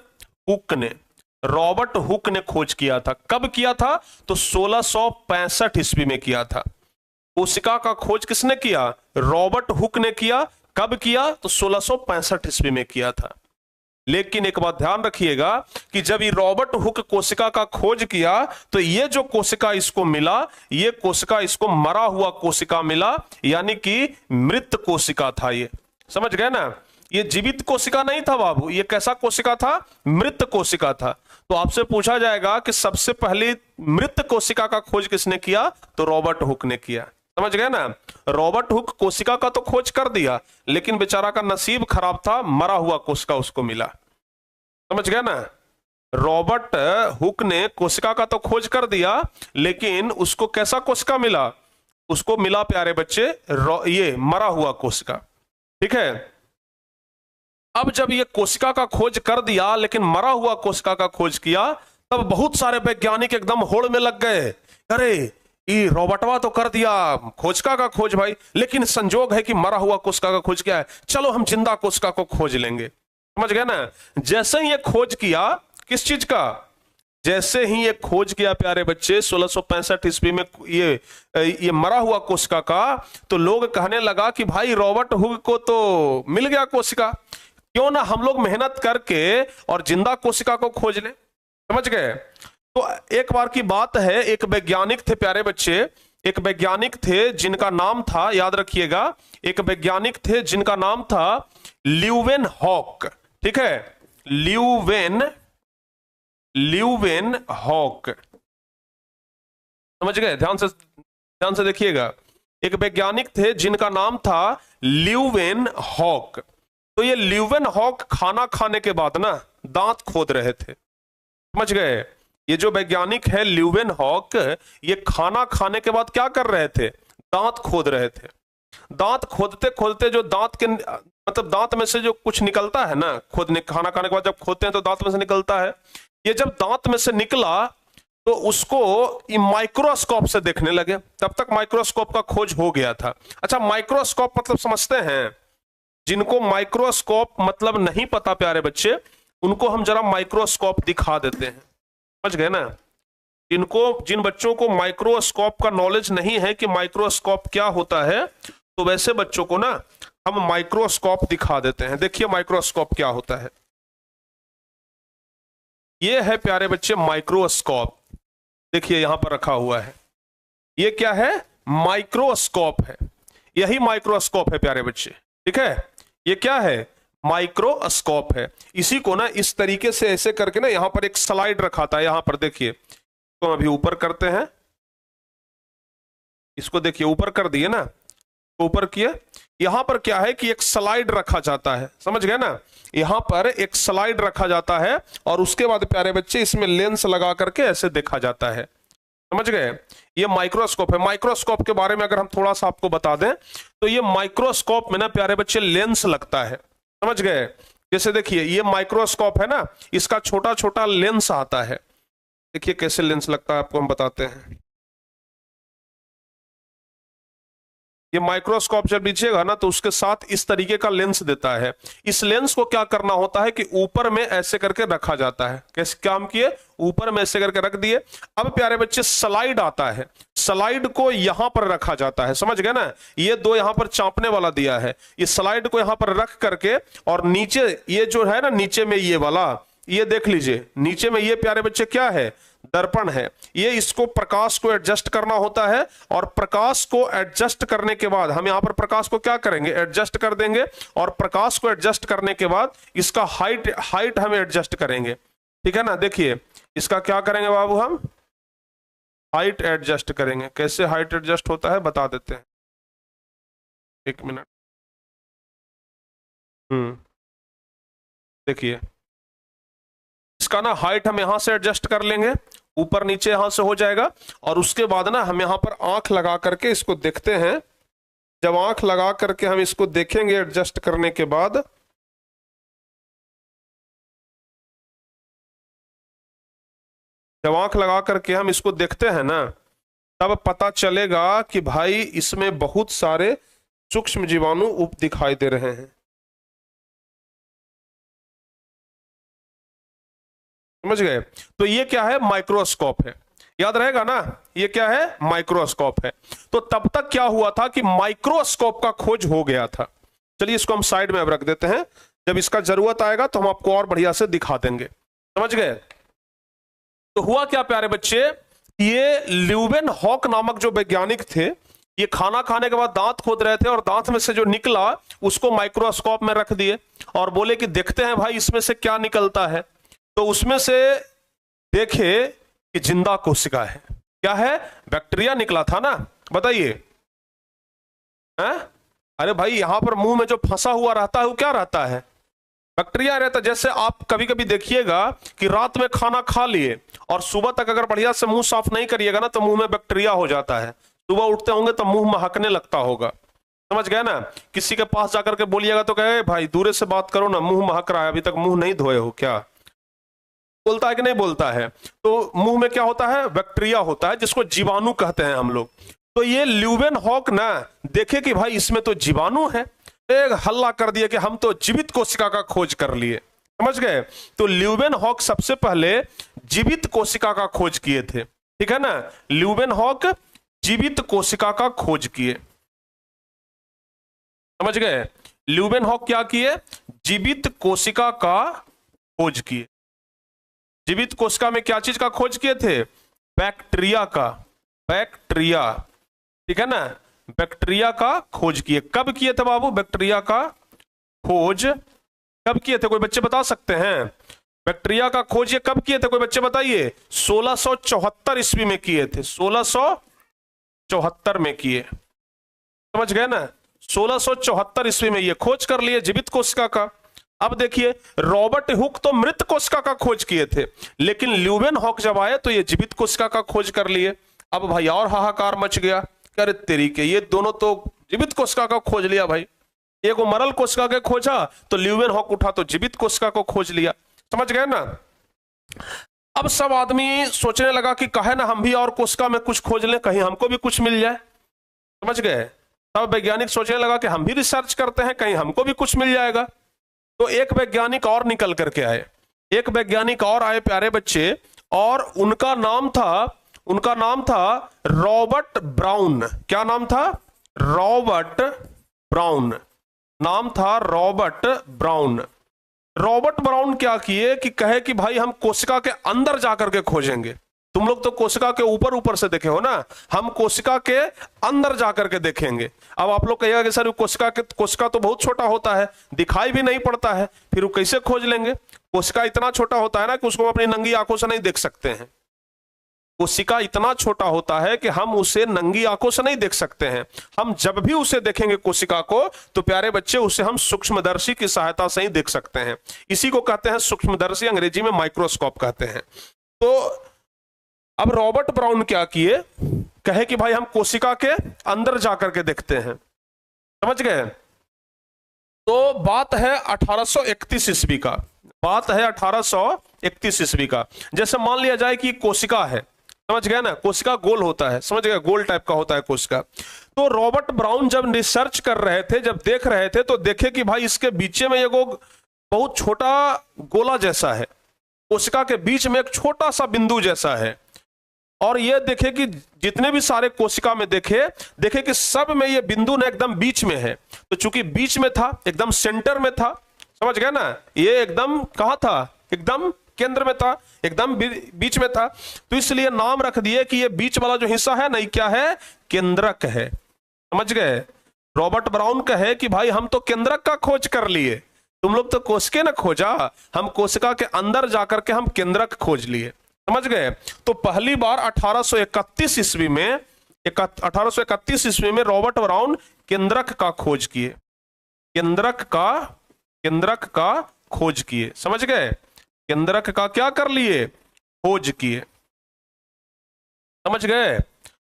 हुक ने। रॉबर्ट हुक ने खोज किया था। कब किया था, तो 1665 ईस्वी में किया था। कोशिका का खोज किसने किया, रॉबर्ट हुक ने किया। कब किया, तो 1665 ईस्वी में किया था। लेकिन एक बात ध्यान रखिएगा कि जब ये रॉबर्ट हुक कोशिका का खोज किया, तो ये जो कोशिका इसको मिला, ये कोशिका इसको मरा हुआ कोशिका मिला, यानी कि मृत कोशिका था ये। समझ गए ना, ये जीवित कोशिका नहीं था बाबू, ये कैसा कोशिका था, मृत कोशिका था। तो आपसे पूछा जाएगा कि सबसे पहले मृत कोशिका का खोज किसने किया, तो रॉबर्ट हुक ने किया। समझ गए ना, रॉबर्ट हुक कोशिका का तो खोज कर दिया, लेकिन बेचारा का नसीब खराब था, मरा हुआ कोशिका उसको मिला। समझ गए ना, रॉबर्ट हुक ने कोशिका का तो खोज कर दिया, लेकिन उसको कैसा कोशिका मिला, उसको मिला प्यारे बच्चे ये मरा हुआ कोशिका, ठीक है। अब जब ये कोशिका का खोज कर दिया, लेकिन मरा हुआ कोशिका का खोज किया, तब बहुत सारे वैज्ञानिक एकदम होड़ में लग गए। अरे ये रॉबर्टवा तो कर दिया कोशिका का खोज भाई, लेकिन संजोग है कि मरा हुआ कोशिका का खोज क्या है, चलो हम जिंदा कोशिका को खोज लेंगे। समझ गए ना, जैसे ही ये खोज किया, किस चीज का, जैसे ही ये खोज किया प्यारे बच्चे 1665 ईस्वी में ये मरा हुआ कोशिका का, तो लोग कहने लगा कि भाई रॉबर्ट हुक को तो मिल गया कोशिका, क्यों ना हम लोग मेहनत करके और जिंदा कोशिका को खोज लें। समझ गए। तो एक बार की बात है, एक वैज्ञानिक थे प्यारे बच्चे, एक वैज्ञानिक थे जिनका नाम था, याद रखिएगा, एक वैज्ञानिक थे जिनका नाम था ल्यूवेन हॉक, ठीक है, ल्यूवेन हॉक। समझ गए, ध्यान से देखिएगा, एक वैज्ञानिक थे जिनका नाम था ल्यूवेन हॉक। तो ये ल्यूवेन हॉक खाना खाने के बाद ना दांत खोद रहे थे। समझ गए, ये जो वैज्ञानिक है ल्यूवेन हॉक, ये खाना खाने के बाद क्या कर रहे थे, दांत खोद रहे थे। दांत खोदते खोदते जो दांत के मतलब दांत में से जो कुछ निकलता है ना, खाना खाने के बाद जब खोदते हैं तो दांत में से निकलता है, ये जब दांत में से निकला तो उसको माइक्रोस्कोप से देखने लगे। तब तक माइक्रोस्कोप का खोज हो गया था। अच्छा, माइक्रोस्कोप मतलब समझते हैं, जिनको माइक्रोस्कोप मतलब नहीं पता प्यारे बच्चे, उनको हम जरा माइक्रोस्कोप दिखा देते हैं। समझ गए ना, जिन बच्चों को माइक्रोस्कोप का नॉलेज नहीं है कि माइक्रोस्कोप क्या होता है, तो वैसे बच्चों को ना हम माइक्रोस्कोप दिखा देते हैं। देखिए माइक्रोस्कोप क्या होता है। ये है प्यारे बच्चे माइक्रोस्कोप, देखिए यहां पर रखा हुआ है, ये क्या है, माइक्रोस्कोप है, यही माइक्रोस्कोप है प्यारे बच्चे, ठीक है, ये क्या है? माइक्रोस्कोप है। इसी को ना इस तरीके से ऐसे करके ना यहां पर एक स्लाइड रखा था, यहां पर देखिए, तो अभी ऊपर करते हैं इसको, देखिए ऊपर कर दिए ना, ऊपर किए। यहां पर क्या है कि एक स्लाइड रखा जाता है, समझ गए ना, यहां पर एक स्लाइड रखा जाता है और उसके बाद प्यारे बच्चे इसमें लेंस लगा करके ऐसे देखा जाता है, समझ गए। ये माइक्रोस्कोप है। माइक्रोस्कोप के बारे में अगर हम थोड़ा सा आपको बता दें तो ये माइक्रोस्कोप में ना प्यारे बच्चे लेंस लगता है, समझ गए। जैसे देखिए ये माइक्रोस्कोप है ना, इसका छोटा छोटा लेंस आता है। देखिए कैसे लेंस लगता है आपको हम बताते हैं। ये माइक्रोस्कोप जब लीजिएगा ना तो उसके साथ इस तरीके का लेंस देता है। इस लेंस को क्या करना होता है कि ऊपर में ऐसे करके रखा जाता है। कैसे काम किए? ऊपर में ऐसे करके रख दिए। अब प्यारे बच्चे स्लाइड आता है, स्लाइड को यहां पर रखा जाता है, समझ गए ना। ये दो यहां पर चांपने वाला दिया है, इस स्लाइड को यहां पर रख करके और नीचे ये जो है ना, नीचे में ये वाला, ये देख लीजिए नीचे में ये प्यारे बच्चे क्या है? दर्पण है। ये इसको प्रकाश को एडजस्ट करना होता है और प्रकाश को एडजस्ट करने के बाद हम यहां पर प्रकाश को क्या करेंगे? एडजस्ट कर देंगे। और प्रकाश को एडजस्ट करने के बाद इसका हाइट हम एडजस्ट करेंगे, ठीक है ना। देखिए इसका क्या करेंगे बाबू, हम हाइट एडजस्ट करेंगे। कैसे हाइट एडजस्ट होता है बता देते हैं, एक मिनट। देखिए इसका ना हाइट हम यहां से एडजस्ट कर लेंगे, ऊपर नीचे यहां से हो जाएगा। और उसके बाद ना हम यहां पर आंख लगा करके इसको देखते हैं। जब आंख लगा करके हम इसको देखेंगे एडजस्ट करने के बाद, जब आंख लगा करके हम इसको देखते हैं ना, तब पता चलेगा कि भाई इसमें बहुत सारे सूक्ष्म जीवाणु उप दिखाई दे रहे हैं, समझ गए। तो ये क्या है? माइक्रोस्कोप है, याद रहेगा ना, ये क्या है? माइक्रोस्कोप है। तो तब तक क्या हुआ था कि माइक्रोस्कोप का खोज हो गया था। चलिए इसको हम साइड में अब रख देते हैं, जब इसका जरूरत आएगा तो हम आपको और बढ़िया से दिखा देंगे, समझ गए। तो हुआ क्या प्यारे बच्चे, ये ल्यूवेन हॉक नामक जो वैज्ञानिक थे, ये खाना खाने के बाद दांत खोद रहे थे और दांत में से जो निकला उसको माइक्रोस्कोप में रख दिए और बोले कि देखते हैं भाई इसमें से क्या निकलता है। तो उसमें से देखे कि जिंदा कोशिका है। क्या है? बैक्टीरिया निकला था ना, बताइए। अरे भाई यहां पर मुंह में जो फंसा हुआ रहता है वो क्या रहता है? बैक्टीरिया रहता है। जैसे आप कभी कभी देखिएगा कि रात में खाना खा लिए और सुबह तक अगर बढ़िया से मुंह साफ नहीं करिएगा ना तो मुंह में बैक्टीरिया हो जाता है। सुबह उठते होंगे तो मुंह महकने लगता होगा, समझ गए ना। किसी के पास जाकर के बोलिएगा तो कहे भाई दूर से बात करो ना, मुंह महक रहा है, अभी तक मुंह नहीं धोए हो क्या? बोलता है कि नहीं बोलता है? तो मुंह में क्या होता है? बैक्टीरिया होता है, जिसको जीवाणु कहते हैं हम लोग। तो ये ल्यूवेन हॉक ना देखे कि भाई इसमें तो जीवाणु है, एक हल्ला कर दिया कि हम तो जीवित कोशिका का खोज कर लिए, समझ गए। तो ल्यूवेन हॉक सबसे पहले जीवित कोशिका का खोज किए थे, ठीक है ना। ल्यूवेन हॉक जीवित कोशिका का खोज किए, समझ गए। ल्यूवेन हॉक क्या किए? जीवित कोशिका का खोज किए। जीवित कोशिका में क्या चीज का खोज किए थे? बैक्टीरिया का, बैक्टीरिया, ठीक है ना, बैक्टीरिया का खोज किए। कब किए थे बाबू बैक्टीरिया का खोज? कब किए थे, कोई बच्चे बता सकते हैं? बैक्टीरिया का खोज ये कब किए थे, कोई बच्चे बताइए? 1674 ईस्वी में किए थे, 1674 में किए, समझ गए ना। 1674 ईस्वी में ये खोज कर लिए जीवित कोशिका का। अब देखिए रॉबर्ट हुक तो मृत कोशिका का खोज किए थे, लेकिन ल्यूवेन हॉक जब आए तो ये जीवित कोशिका का खोज कर लिए। अब भाई और हाहाकार मच गया, अरे तेरी के ये दोनों तो जीवित कोशिका का खोज लिया भाई, एक को मरल कोशिका के खोजा तो ल्यूवेन हॉक उठा तो जीवित कोशिका को खोज लिया, समझ गए ना। अब सब आदमी सोचने लगा कि कहे ना हम भी और कोशिका में कुछ खोज लें, कहीं हमको भी कुछ मिल जाए, समझ गए। तब वैज्ञानिक सोचने लगा कि हम भी रिसर्च करते हैं, कहीं हमको भी कुछ मिल जाएगा। तो एक वैज्ञानिक और निकल करके आए, एक वैज्ञानिक और आए प्यारे बच्चे, और उनका नाम था रॉबर्ट ब्राउन। क्या नाम था? रॉबर्ट ब्राउन, नाम था रॉबर्ट ब्राउन। रॉबर्ट ब्राउन क्या किए कि कहे कि भाई हम कोशिका के अंदर जाकर के खोजेंगे, तुम लोग तो कोशिका के ऊपर ऊपर से देखे हो ना, हम कोशिका के अंदर जाकर के देखेंगे। अब आप लोग कहिएगा कि सर कोशिका तो बहुत छोटा होता है, दिखाई भी नहीं पड़ता है, फिर वो कैसे खोज लेंगे? कोशिका इतना छोटा होता है ना कि उसको हम अपनी नंगी आंखों से नहीं देख सकते हैं। कोशिका इतना छोटा होता है कि हम उसे नंगी आंखों से नहीं देख सकते हैं। हम जब भी उसे देखेंगे कोशिका को, तो प्यारे बच्चे उसे हम सूक्ष्मदर्शी की सहायता से ही देख सकते हैं। इसी को कहते हैं सूक्ष्मदर्शी, अंग्रेजी में माइक्रोस्कोप कहते हैं। तो अब रॉबर्ट ब्राउन क्या किए, कहे कि भाई हम कोशिका के अंदर जाकर के देखते हैं। समझ गए? तो बात है 1831 ईस्वी का, बात है 1831 ईस्वी का। जैसे मान लिया जाए कि कोशिका है, समझ गए ना, कोशिका गोल होता है, समझ गए, गोल टाइप का होता है कोशिका। तो रॉबर्ट ब्राउन जब रिसर्च कर रहे थे, जब देख रहे थे, तो देखे कि भाई इसके बीच में एगो बहुत छोटा गोला जैसा है, कोशिका के बीच में एक छोटा सा बिंदु जैसा है। और ये देखे कि जितने भी सारे कोशिका में देखे कि सब में ये बिंदु ना एकदम बीच में है। तो चूंकि बीच में था, एकदम सेंटर में था, समझ गए ना, ये एकदम कहां था, एकदम केंद्र में था, एकदम बीच में था। तो इसलिए नाम रख दिए कि ये बीच वाला जो हिस्सा है ना, क्या है, केंद्रक है। समझ गए? रॉबर्ट ब्राउन कहे कि भाई हम तो केंद्रक का खोज कर लिए, तुम लोग तो कोशिका ना खोजा, हम कोशिका के अंदर जाकर के हम केंद्रक खोज लिए। समझ गए? तो पहली बार 1831 ईस्वी में 1831 ईस्वी में रॉबर्ट ब्राउन केंद्रक का खोज किए, केंद्रक का खोज किए। समझ गए? केंद्रक का क्या कर लिए, खोज किए। समझ गए?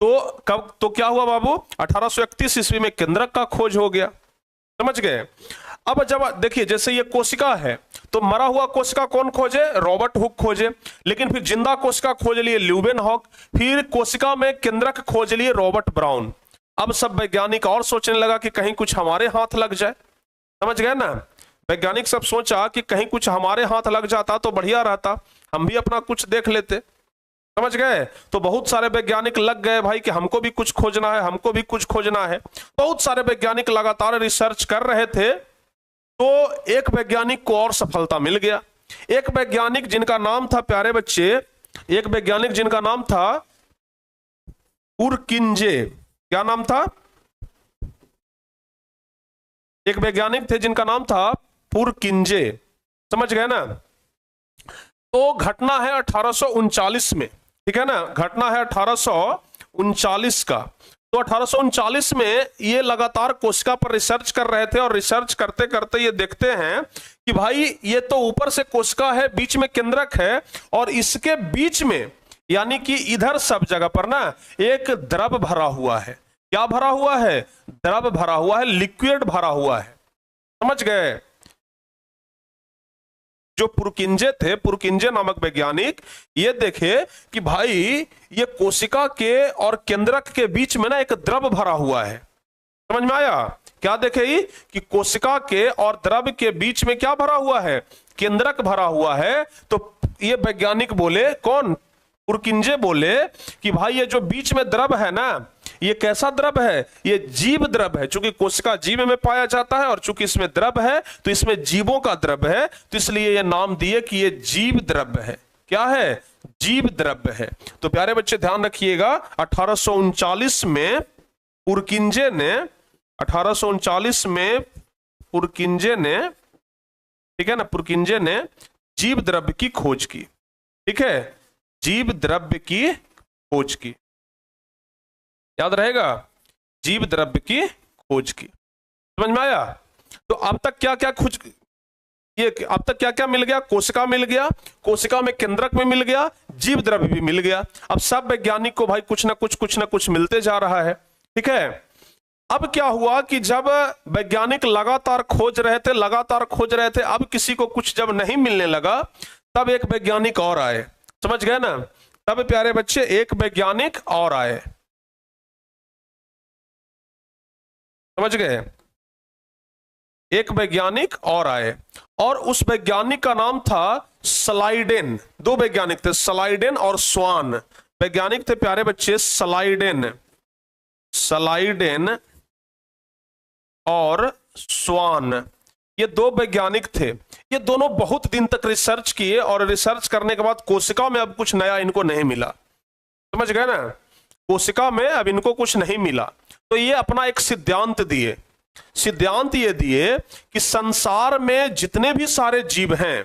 तो क्या हुआ बाबू, 1831 ईस्वी में केंद्रक का खोज हो गया। समझ गए? अब जब देखिए, जैसे ये कोशिका है, तो मरा हुआ कोशिका कौन खोजे, रॉबर्ट हुक खोजे। लेकिन फिर जिंदा कोशिका खोज लिए ल्यूवेनहॉक, फिर कोशिका में केंद्रक खोज लिए रॉबर्ट ब्राउन। अब सब वैज्ञानिक और सोचने लगा कि कहीं कुछ हमारे हाथ लग जाए। समझ गए ना, वैज्ञानिक सब सोचा कि कहीं कुछ हमारे हाथ लग जाता तो बढ़िया रहता, हम भी अपना कुछ देख लेते। समझ गए? तो बहुत सारे वैज्ञानिक लग गए भाई कि हमको भी कुछ खोजना है, हमको भी कुछ खोजना है। बहुत सारे वैज्ञानिक लगातार रिसर्च कर रहे थे। तो एक वैज्ञानिक को और सफलता मिल गया। एक वैज्ञानिक जिनका नाम था, प्यारे बच्चे, एक वैज्ञानिक जिनका नाम था पुरकिंजे। क्या नाम था? एक वैज्ञानिक थे जिनका नाम था पुरकिंजे। समझ गए ना? तो घटना है 1839 में, ठीक है ना, घटना है 1839 का। तो 1839 में ये लगातार कोशिका पर रिसर्च कर रहे थे, और रिसर्च करते करते ये देखते हैं कि भाई ये तो ऊपर से कोशिका है, बीच में केंद्रक है, और इसके बीच में यानी कि इधर सब जगह पर ना एक द्रव भरा हुआ है। क्या भरा हुआ है? द्रव भरा हुआ है, लिक्विड भरा हुआ है। समझ गए? जो पुरकिंजे थे, पुरकिंजे नामक वैज्ञानिक, ये देखे कि भाई ये कोशिका के और केंद्रक के बीच में ना एक द्रव भरा हुआ है। समझ में आया? क्या देखे ही कि कोशिका के और द्रव के बीच में क्या भरा हुआ है, केंद्रक भरा हुआ है। तो ये वैज्ञानिक बोले, कौन, पुरकिंजे बोले कि भाई ये जो बीच में द्रव है ना, ये कैसा द्रव है, ये जीव द्रव है। चूंकि कोशिका जीव में पाया जाता है, और चूंकि इसमें द्रव है तो इसमें जीवों का द्रव है, तो इसलिए ये नाम दिए कि ये जीव द्रव है। क्या है? जीव द्रव है। तो प्यारे बच्चे ध्यान रखिएगा, 1839 में पुरकिंजे ने, 1839 में पुरकिंजे ने, ठीक है ना, पुरकिंजे ने जीव द्रव्य की खोज की। ठीक है, जीव द्रव्य की खोज की, याद रहेगा, जीव द्रव्य की खोज की। समझ में आया? तो अब तक क्या क्या खोज, ये अब तक क्या क्या मिल गया, कोशिका मिल गया, कोशिका में केंद्रक में मिल गया, जीव द्रव्य भी मिल गया। अब सब वैज्ञानिक को भाई कुछ ना कुछ मिलते जा रहा है। ठीक है, अब क्या हुआ कि जब वैज्ञानिक लगातार खोज रहे थे, अब किसी को कुछ जब नहीं मिलने लगा, तब एक वैज्ञानिक और आए। समझ गए ना? तब प्यारे बच्चे एक वैज्ञानिक और आए। समझ गए? एक वैज्ञानिक और आए, और उस वैज्ञानिक का नाम था स्लाइडेन। दो वैज्ञानिक थे, स्लाइडेन और स्वान। वैज्ञानिक थे प्यारे बच्चे स्लाइडेन और स्वान, ये दो वैज्ञानिक थे। ये दोनों बहुत दिन तक रिसर्च किए, और रिसर्च करने के बाद कोशिका में अब कुछ नया इनको नहीं मिला। समझ गए ना, कोशिका में अब इनको कुछ नहीं मिला, तो ये अपना एक सिद्धांत दिए। सिद्धांत ये दिए कि संसार में जितने भी सारे जीव हैं,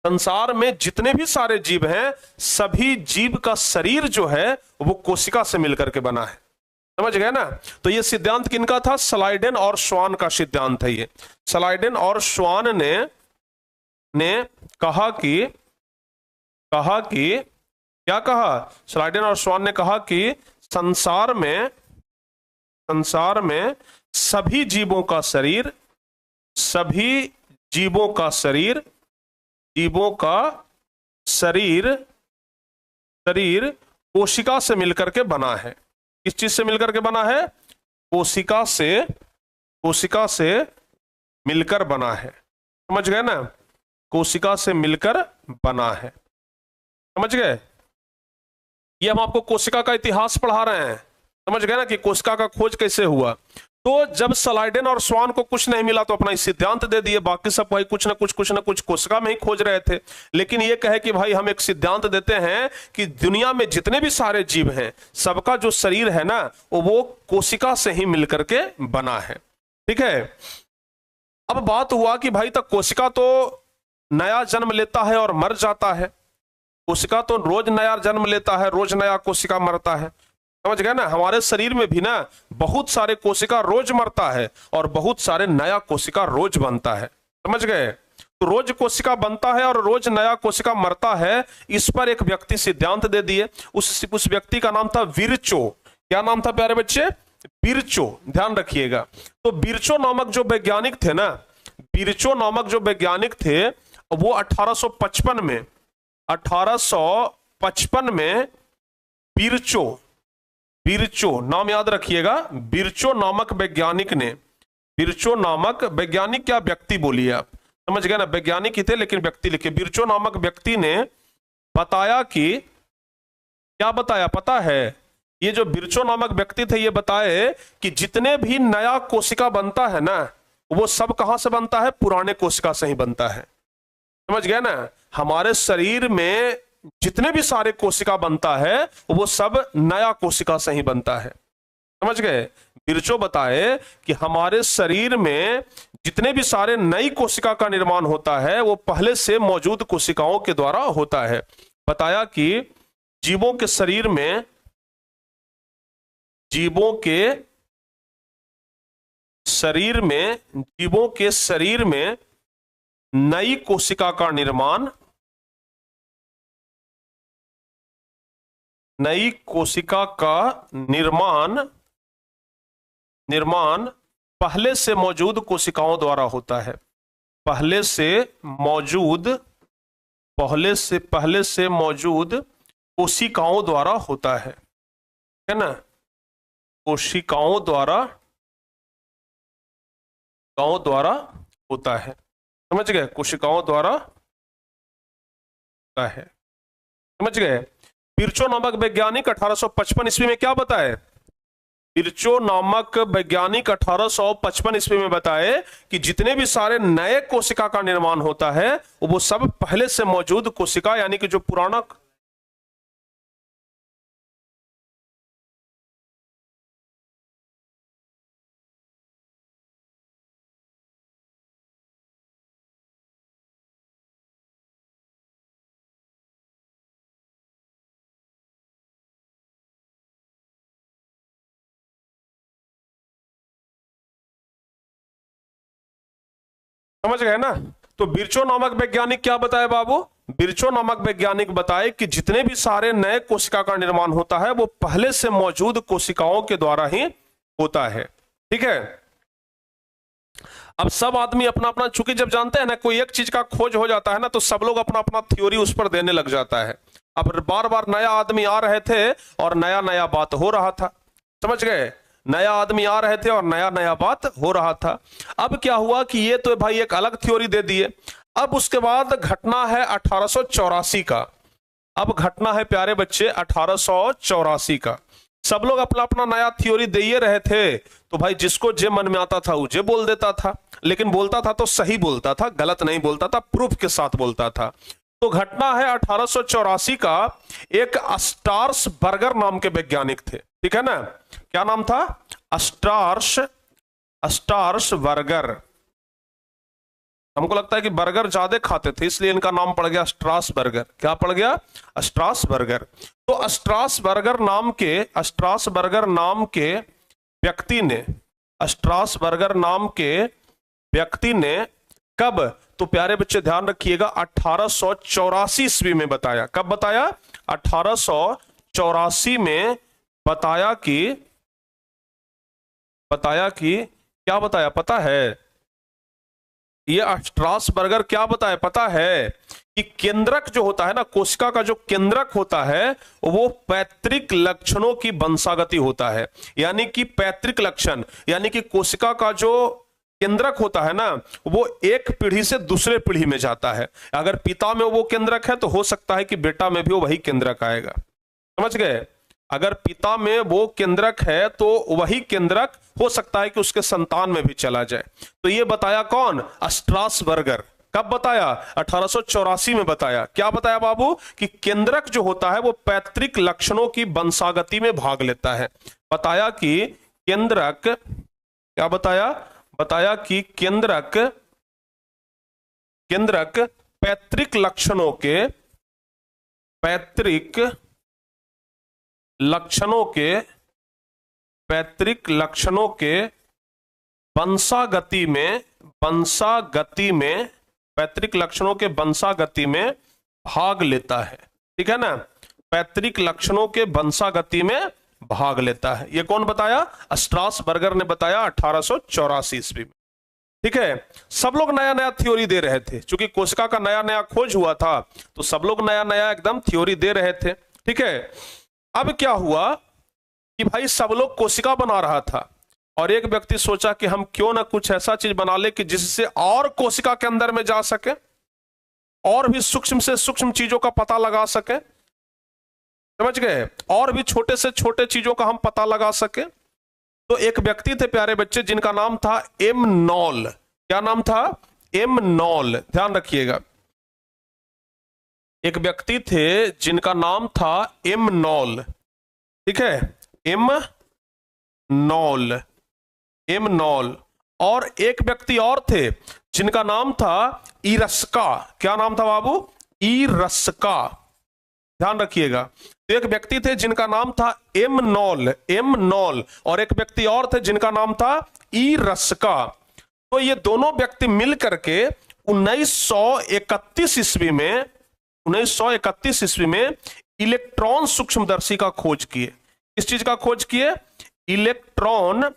संसार में जितने भी सारे जीव हैं, सभी जीव का शरीर जो है वो कोशिका से मिलकर के बना है। समझ गए ना। तो ये सिद्धांत किनका था? स्लाइडेन और श्वान का सिद्धांत है ये। स्लाइडेन और श्वान ने कहा कि क्या कहा? स्लाइडेन और श्वान ने कहा कि संसार में सभी जीवों का शरीर कोशिका से मिलकर के बना है। किस चीज से मिलकर के बना है? कोशिका से मिलकर बना है। समझ गए ना, कोशिका से मिलकर बना है। समझ गए। ये हम आपको कोशिका का इतिहास पढ़ा रहे हैं। समझ गए ना कि कोशिका का खोज कैसे हुआ। तो जब स्लाइडेन और श्वान को कुछ नहीं मिला तो अपना इस सिद्धांत दे दिए, बाकी सब भाई कुछ ना कुछ कोशिका में ही खोज रहे थे। लेकिन ये कहे कि भाई हम एक सिद्धांत देते हैं कि दुनिया में जितने भी सारे जीव हैं, सबका जो शरीर है ना वो कोशिका से ही मिलकर के बना है। ठीक है। अब बात हुआ कि भाई तक कोशिका तो नया जन्म लेता है और मर जाता है। कोशिका तो रोज नया जन्म लेता है, रोज नया कोशिका मरता है। समझ गए ना। हमारे शरीर में भी ना बहुत सारे कोशिका रोज मरता है और बहुत सारे नया कोशिका रोज बनता है। समझ गए। तो रोज कोशिका बनता है और रोज नया कोशिका मरता है। इस पर एक व्यक्ति सिद्धांत दे दिए। उस व्यक्ति का नाम था विरचो। क्या नाम था प्यारे बच्चे? विरचो। ध्यान रखिएगा। तो विरचो नामक जो वैज्ञानिक थे ना, विरचो नामक जो वैज्ञानिक थे वो 1855 में विरचो नाम याद रखिएगा। विरचो नामक वैज्ञानिक क्या व्यक्ति बोलिए आप, समझ गए ना। वैज्ञानिक ही थे लेकिन व्यक्ति लिखे। विरचो नामक व्यक्ति ने बताया कि, क्या बताया पता है? ये जो विरचो नामक व्यक्ति थे ये बताए कि जितने भी नया कोशिका बनता है ना वो सब कहां से बनता है? पुराने कोशिका से ही बनता है। समझ गए ना। हमारे शरीर में जितने भी सारे कोशिका बनता है वो सब नया कोशिका से ही बनता है। समझ गए। विरचो बताए कि हमारे शरीर में जितने भी सारे नई कोशिका का निर्माण होता है वो पहले से मौजूद कोशिकाओं के द्वारा होता है। बताया कि जीवों के शरीर में नई कोशिका का निर्माण पहले से मौजूद कोशिकाओं द्वारा होता है। पहले से मौजूद कोशिकाओं द्वारा होता है ना। कोशिकाओं द्वारा होता है। समझ गए। कोशिकाओं द्वारा होता है। समझ गए। विरचो नामक वैज्ञानिक 1855 ईस्वी में क्या बताए? विरचो नामक वैज्ञानिक 1855 ईस्वी में बताए कि जितने भी सारे नए कोशिका का निर्माण होता है वो सब पहले से मौजूद कोशिका यानी कि जो पुराना समझ गए ना। तो विरचो नामक वैज्ञानिक क्या बताए बाबू? विरचो नामक वैज्ञानिक बताए कि जितने भी सारे नए कोशिका का निर्माण होता है वो पहले से मौजूद कोशिकाओं के द्वारा ही होता है। ठीक है। अब सब आदमी अपना अपना, चूंकि जब जानते हैं ना कोई एक चीज का खोज हो जाता है ना तो सब लोग अपना अपना थ्योरी उस पर देने लग जाता है। अब बार बार नया आदमी आ रहे थे और नया नया बात हो रहा था। समझ गए। नया आदमी आ रहे थे और नया नया बात हो रहा था। अब क्या हुआ कि ये तो भाई एक अलग थ्योरी दे दिए। अब उसके बाद घटना है 1884 का। अब घटना है प्यारे बच्चे 1884 का। सब लोग अपना अपना नया थ्योरी दे ही रहे थे तो भाई जिसको जे मन में आता था वो जे बोल देता था। लेकिन बोलता था तो सही बोलता था, गलत नहीं बोलता था, प्रूफ के साथ बोलता था। तो घटना है 1884 का। एक स्टार्स बर्गर नाम के वैज्ञानिक थे, ठीक है ना। क्या नाम था? Stars burger. हमको लगता है कि बर्गर ज्यादा खाते थे इसलिए इनका नाम पड़ गया स्ट्रास बर्गर। क्या पड़ गया? स्ट्रास बर्गर। तो स्ट्रास बर्गर नाम के व्यक्ति ने, स्ट्रास बर्गर नाम के व्यक्ति ने कब, तो प्यारे बच्चे ध्यान रखिएगा, 1884 ईस्वी में बताया। कब बताया? 1884 में बताया कि क्या बताया पता है? ये स्ट्रास बर्गर क्या बताया पता है? कि केंद्रक जो होता है ना, कोशिका का जो केंद्रक होता है वो पैतृक लक्षणों की वंशागति होता है। यानी कि पैतृक लक्षण, यानी कि कोशिका का जो केंद्रक होता है ना, वो एक पीढ़ी से दूसरे पीढ़ी में जाता है। अगर पिता में वो केंद्रक है तो हो सकता है कि बेटा में भी वही केंद्रक आएगा। समझ गए? अगर पिता में वो केंद्रक है तो वही केंद्रक हो सकता है कि उसके संतान में भी चला जाए। तो ये बताया कौन? स्ट्रास बर्गर। कब बताया? 1884 में बताया। क्या बताया बाबू? कि केंद्रक जो होता है वो पैतृक लक्षणों की वंशागति में भाग लेता है। बताया कि केंद्रक, क्या बताया? बताया कि केंद्रक पैतृक लक्षणों के वंशागति में भाग लेता है। ठीक है ना? पैतृक लक्षणों के वंशागति में भाग लेता है। ये कौन बताया? स्ट्रास बर्गर ने बताया 1884 ईस्वी में। ठीक है। सब लोग नया नया थ्योरी दे रहे थे, क्योंकि कोशिका का नया नया खोज हुआ था तो सब लोग नया नया एकदम थ्योरी दे रहे थे। ठीक है। अब क्या हुआ कि भाई सब लोग कोशिका बना रहा था और एक व्यक्ति सोचा कि हम क्यों ना कुछ ऐसा चीज बना ले कि जिससे और कोशिका के अंदर में जा सके और भी सूक्ष्म से सूक्ष्म चीजों का पता लगा सके। समझ गए? और भी छोटे से छोटे चीजों का हम पता लगा सके। तो एक व्यक्ति थे प्यारे बच्चे जिनका नाम था एम नॉल। क्या नाम था? M Knoll. ध्यान रखिएगा। एक व्यक्ति थे जिनका नाम था एम नॉल। ठीक है। M Knoll. और एक व्यक्ति और थे जिनका नाम था इरस्का। क्या नाम था बाबू? इरस्का। ध्यान रखिएगा। तो एक व्यक्ति थे जिनका नाम था एम नॉल और एक व्यक्ति और थे जिनका नाम था इरस्का। तो ये दोनों व्यक्ति मिलकर के 1931 ईस्वी में इलेक्ट्रॉन सूक्ष्मदर्शी का खोज किए। किस चीज का खोज किए? इलेक्ट्रॉन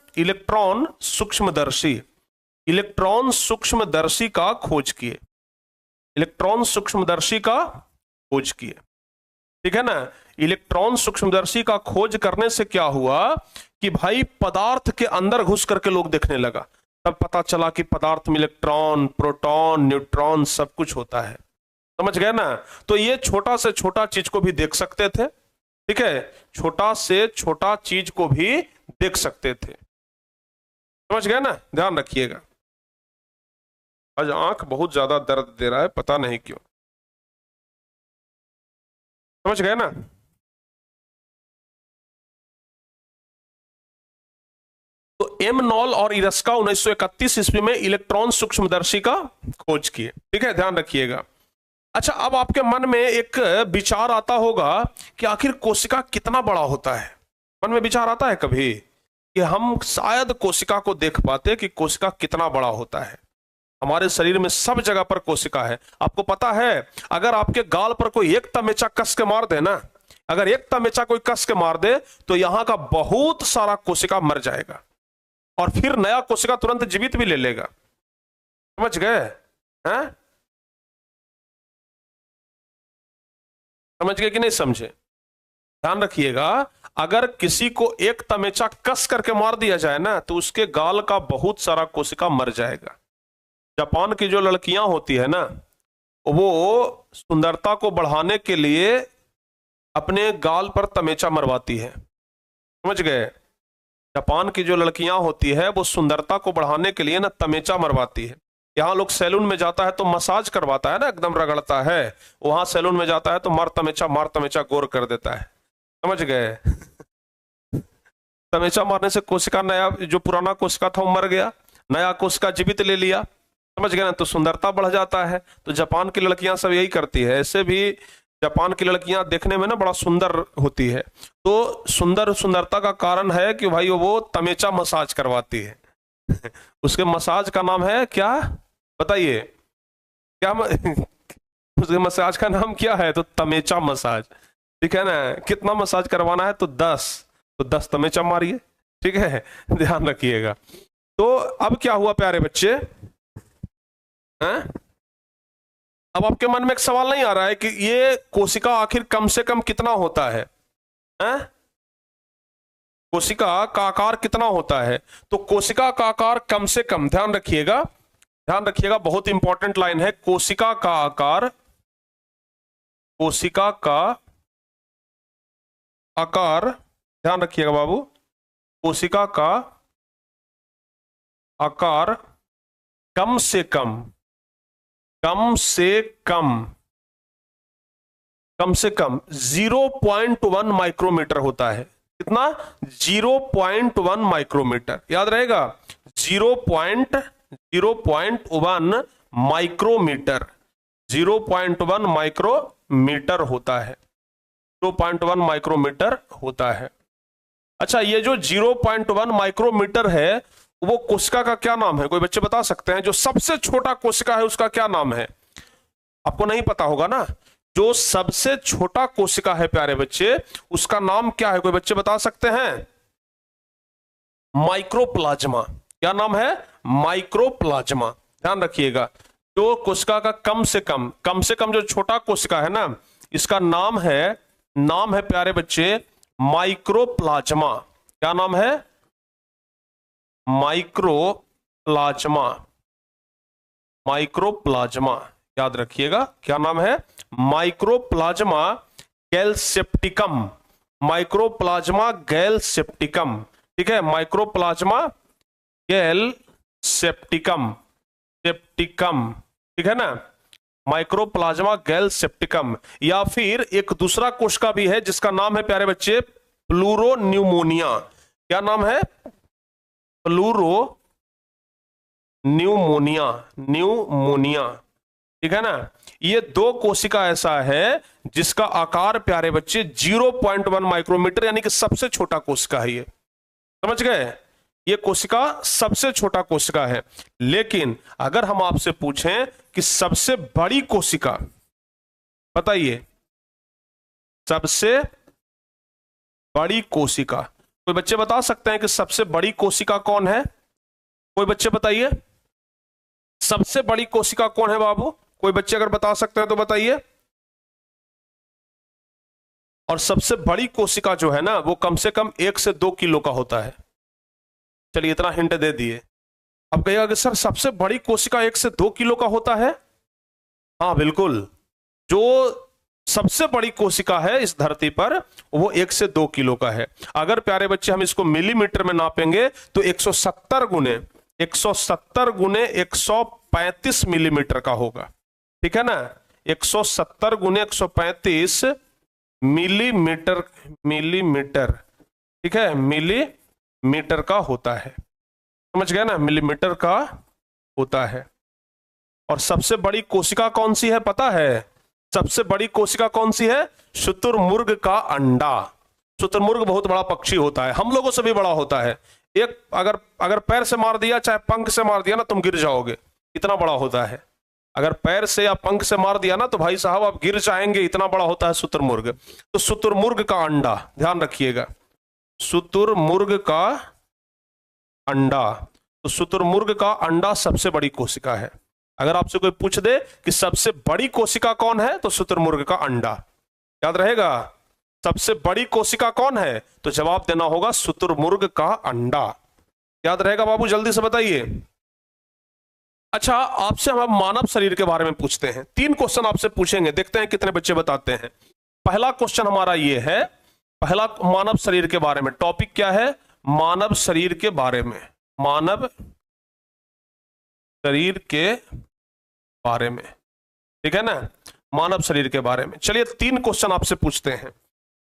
सूक्ष्मदर्शी का खोज किए। इलेक्ट्रॉन सूक्ष्मदर्शी का खोज किए। ठीक है ना? इलेक्ट्रॉन सूक्ष्मदर्शी का खोज करने से क्या हुआ कि भाई पदार्थ के अंदर घुस करके लोग देखने लगा। तब पता चला कि पदार्थ में इलेक्ट्रॉन, प्रोटॉन, न्यूट्रॉन सब कुछ होता है। समझ गए ना? तो ये छोटा से छोटा चीज को भी देख सकते थे। ठीक है। छोटा से छोटा चीज को भी देख सकते थे। समझ गए ना? ध्यान रखिएगा। आज आंख बहुत ज्यादा दर्द दे रहा है, पता नहीं क्यों। समझ गए ना? तो एम नॉल और इरस्का 1931 ईस्वी में इलेक्ट्रॉन सूक्ष्मदर्शी का खोज किए। ठीक है। ध्यान रखिएगा। अच्छा, अब आपके मन में एक विचार आता होगा कि आखिर कोशिका कितना बड़ा होता है। मन में विचार आता है कभी कि हम शायद कोशिका को देख पाते कि कोशिका कितना बड़ा होता है। हमारे शरीर में सब जगह पर कोशिका है। आपको पता है अगर आपके गाल पर कोई एक तमेचा कस के मार दे ना, अगर एक तमेचा कोई कस के मार दे तो यहां का बहुत सारा कोशिका मर जाएगा और फिर नया कोशिका तुरंत जीवित भी ले लेगा। समझ गए? हैं? समझ गए कि नहीं समझे? ध्यान रखिएगा। अगर किसी को एक तमेचा कस करके मार दिया जाए ना तो उसके गाल का बहुत सारा कोशिका मर जाएगा। जापान की जो लड़कियां होती है ना, वो सुंदरता को बढ़ाने के लिए अपने गाल पर तमेचा मरवाती है। समझ गए? जापान की जो लड़कियां होती है वो सुंदरता को बढ़ाने के लिए ना तमेचा मरवाती है। यहाँ लोग सैलून में जाता है तो मसाज करवाता है ना, एकदम रगड़ता है। वहां सैलून में जाता है तो मार तमेचा गोर कर देता है। समझ गए? तमेचा मारने से कोशिका, नया जो पुराना कोशिका था वो मर गया, नया कोशिका जीवित ले लिया। समझ गए ना? तो सुंदरता बढ़ जाता है। तो जापान की लड़कियां सब यही करती है। ऐसे भी जापान की लड़कियां देखने में ना बड़ा सुंदर होती है। तो सुंदरता का कारण है कि भाई वो तमेचा मसाज करवाती है। उसके मसाज का नाम है क्या, बताइए? क्या उसके मसाज का नाम क्या है? तो तमेचा मसाज। ठीक है ना? कितना मसाज करवाना है? तो 10। तो 10 तमेचा मारिए। ठीक है, ध्यान रखिएगा। तो अब क्या हुआ प्यारे बच्चे? हैं? अब आपके मन में एक सवाल नहीं आ रहा है कि ये कोशिका आखिर कम से कम कितना होता है? हैं? कोशिका का आकार कितना होता है? तो कोशिका का आकार कम से कम, ध्यान रखिएगा, ध्यान रखिएगा, बहुत इंपॉर्टेंट लाइन है। कोशिका का आकार, कोशिका का आकार, ध्यान रखिएगा बाबू, कोशिका का आकार कम से कम, कम से कम, कम से कम 0.1 माइक्रोमीटर होता है। कितना? 0.1 माइक्रोमीटर। याद रहेगा, 0.1 माइक्रोमीटर, 0.1 माइक्रोमीटर होता है, 0.1 माइक्रोमीटर होता है। अच्छा, ये जो 0.1 माइक्रोमीटर है वो कोशिका का क्या नाम है? कोई बच्चे बता सकते हैं? जो सबसे छोटा कोशिका है उसका क्या नाम है? आपको नहीं पता होगा ना। जो सबसे छोटा कोशिका है प्यारे बच्चे, उसका नाम क्या है? कोई बच्चे बता सकते हैं? माइक्रोप्लाज्मा। क्या नाम है? माइक्रोप्लाज्मा। ध्यान रखिएगा, जो कोशिका का कम से कम जो छोटा कोशिका है ना, इसका नाम है प्यारे बच्चे माइक्रोप्लाज्मा। क्या नाम है? माइक्रोप्लाज्मा। माइक्रोप्लाज्मा, याद रखिएगा, क्या नाम है? माइक्रोप्लाज्मा गैलसेप्टिकम। माइक्रोप्लाज्मा गैलसेप्टिकम। ठीक है, माइक्रोप्लाज्मा गैलसेप्टिकम, सेप्टिकम। ठीक है ना? माइक्रोप्लाज्मा गैलसेप्टिकम। या फिर एक दूसरा कोशिका भी है जिसका नाम है प्यारे बच्चे प्लूरोन्यूमोनिया। क्या नाम है? प्लूरोन्यूमोनिया, न्यूमोनिया। ठीक है ना? ये दो कोशिका ऐसा है जिसका आकार प्यारे बच्चे 0.1 माइक्रोमीटर, यानी कि सबसे छोटा कोशिका है ये। समझ गए? ये कोशिका सबसे छोटा कोशिका है। लेकिन अगर हम आपसे पूछें कि सबसे बड़ी कोशिका बताइए, सबसे बड़ी कोशिका, कोई बच्चे बता सकते हैं कि सबसे बड़ी कोशिका कौन है? कोई बच्चे बताइए, सबसे बड़ी कोशिका कौन है बाबू? कोई बच्चे अगर बता सकते हैं तो बताइए। और सबसे बड़ी कोशिका जो है ना, वो कम से कम 1 से 2 किलो का होता है। चलिए, इतना हिंट दे दिए। अब कहिएगा कि सर सबसे बड़ी कोशिका 1 से 2 किलो का होता है? हाँ बिल्कुल, जो सबसे बड़ी कोशिका है इस धरती पर वो 1 से 2 किलो का है। अगर प्यारे बच्चे हम इसको मिलीमीटर में नापेंगे तो 170 गुने 135 मिलीमीटर का होगा। ठीक है ना? 170 गुने 135 मिलीमीटर, ठीक है, मिलीमीटर का होता है। समझ गए ना? मिलीमीटर का होता है। और सबसे बड़ी कोशिका कौन सी है पता है? सबसे बड़ी कोशिका कौन सी है? शुतुरमुर्ग का अंडा। शुतुरमुर्ग बहुत बड़ा पक्षी होता है, हम लोगों से भी बड़ा होता है। एक अगर पैर से मार दिया, चाहे पंख से मार दिया ना, तुम गिर जाओगे, इतना बड़ा होता है। अगर पैर से या पंख से मार दिया ना तो भाई साहब आप गिर जाएंगे, इतना बड़ा होता है शुतुरमुर्ग। तो शुतुरमुर्ग का अंडा, ध्यान रखिएगा, शुतुरमुर्ग का अंडा। तो शुतुरमुर्ग का अंडा सबसे बड़ी कोशिका है। अगर आपसे कोई पूछ दे कि सबसे बड़ी कोशिका कौन है, तो शुतुरमुर्ग का अंडा। याद रहेगा, सबसे बड़ी कोशिका कौन है? तो जवाब देना होगा शुतुरमुर्ग का अंडा। याद रहेगा बाबू, जल्दी से बताइए। अच्छा, आपसे हम मानव शरीर के बारे में पूछते हैं। 3 क्वेश्चन आपसे पूछेंगे, देखते हैं कितने बच्चे बताते हैं। पहला क्वेश्चन हमारा ये है, पहला मानव शरीर के बारे में। टॉपिक क्या है? मानव शरीर के बारे में, मानव शरीर के बारे में, ठीक है ना, मानव शरीर के बारे में। चलिए 3 क्वेश्चन आपसे पूछते हैं,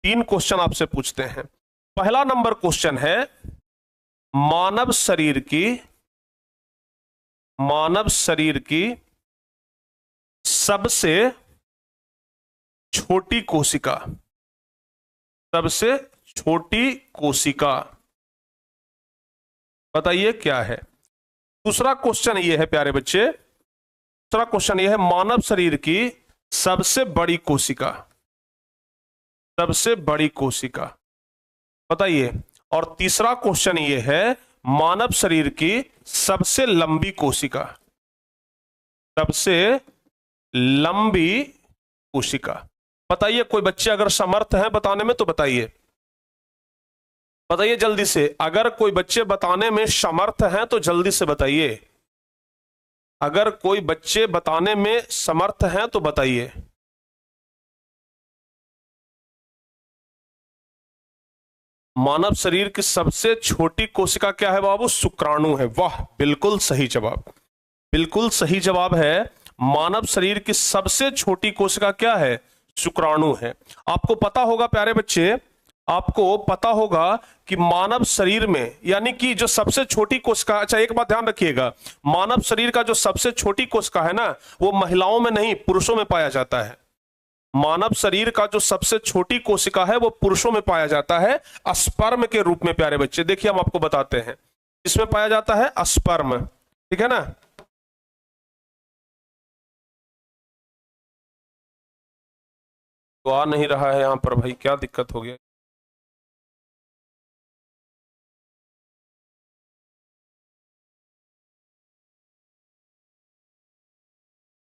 3 क्वेश्चन आपसे पूछते हैं। पहला नंबर क्वेश्चन है मानव शरीर की सबसे छोटी कोशिका, सबसे छोटी कोशिका बताइए क्या है। दूसरा क्वेश्चन ये है प्यारे बच्चे, दूसरा क्वेश्चन ये है मानव शरीर की सबसे बड़ी कोशिका, सबसे बड़ी कोशिका बताइए। और तीसरा क्वेश्चन ये है मानव शरीर की सबसे लंबी कोशिका, सबसे लंबी कोशिका बताइए। कोई बच्चे अगर समर्थ हैं बताने में तो बताइए, बताइए जल्दी से। अगर कोई बच्चे बताने में समर्थ हैं तो जल्दी से बताइए, अगर कोई बच्चे बताने में समर्थ हैं तो बताइए। मानव शरीर की सबसे छोटी कोशिका क्या है बाबू? शुक्राणु है। वाह, बिल्कुल सही जवाब, बिल्कुल सही जवाब है। मानव शरीर की सबसे छोटी कोशिका क्या है? शुक्राणु है। आपको पता होगा प्यारे बच्चे, आपको पता होगा कि मानव शरीर में यानी कि जो सबसे छोटी कोशिका, अच्छा एक बात ध्यान रखिएगा, मानव शरीर का जो सबसे छोटी कोशिका है ना, वो महिलाओं में नहीं पुरुषों में पाया जाता है। मानव शरीर का जो सबसे छोटी कोशिका है वो पुरुषों में पाया जाता है, स्पर्म के रूप में। प्यारे बच्चे देखिए हम आपको बताते हैं, इसमें पाया जाता है स्पर्म, ठीक है ना। तो आ नहीं रहा है यहां पर भाई, क्या दिक्कत हो गया?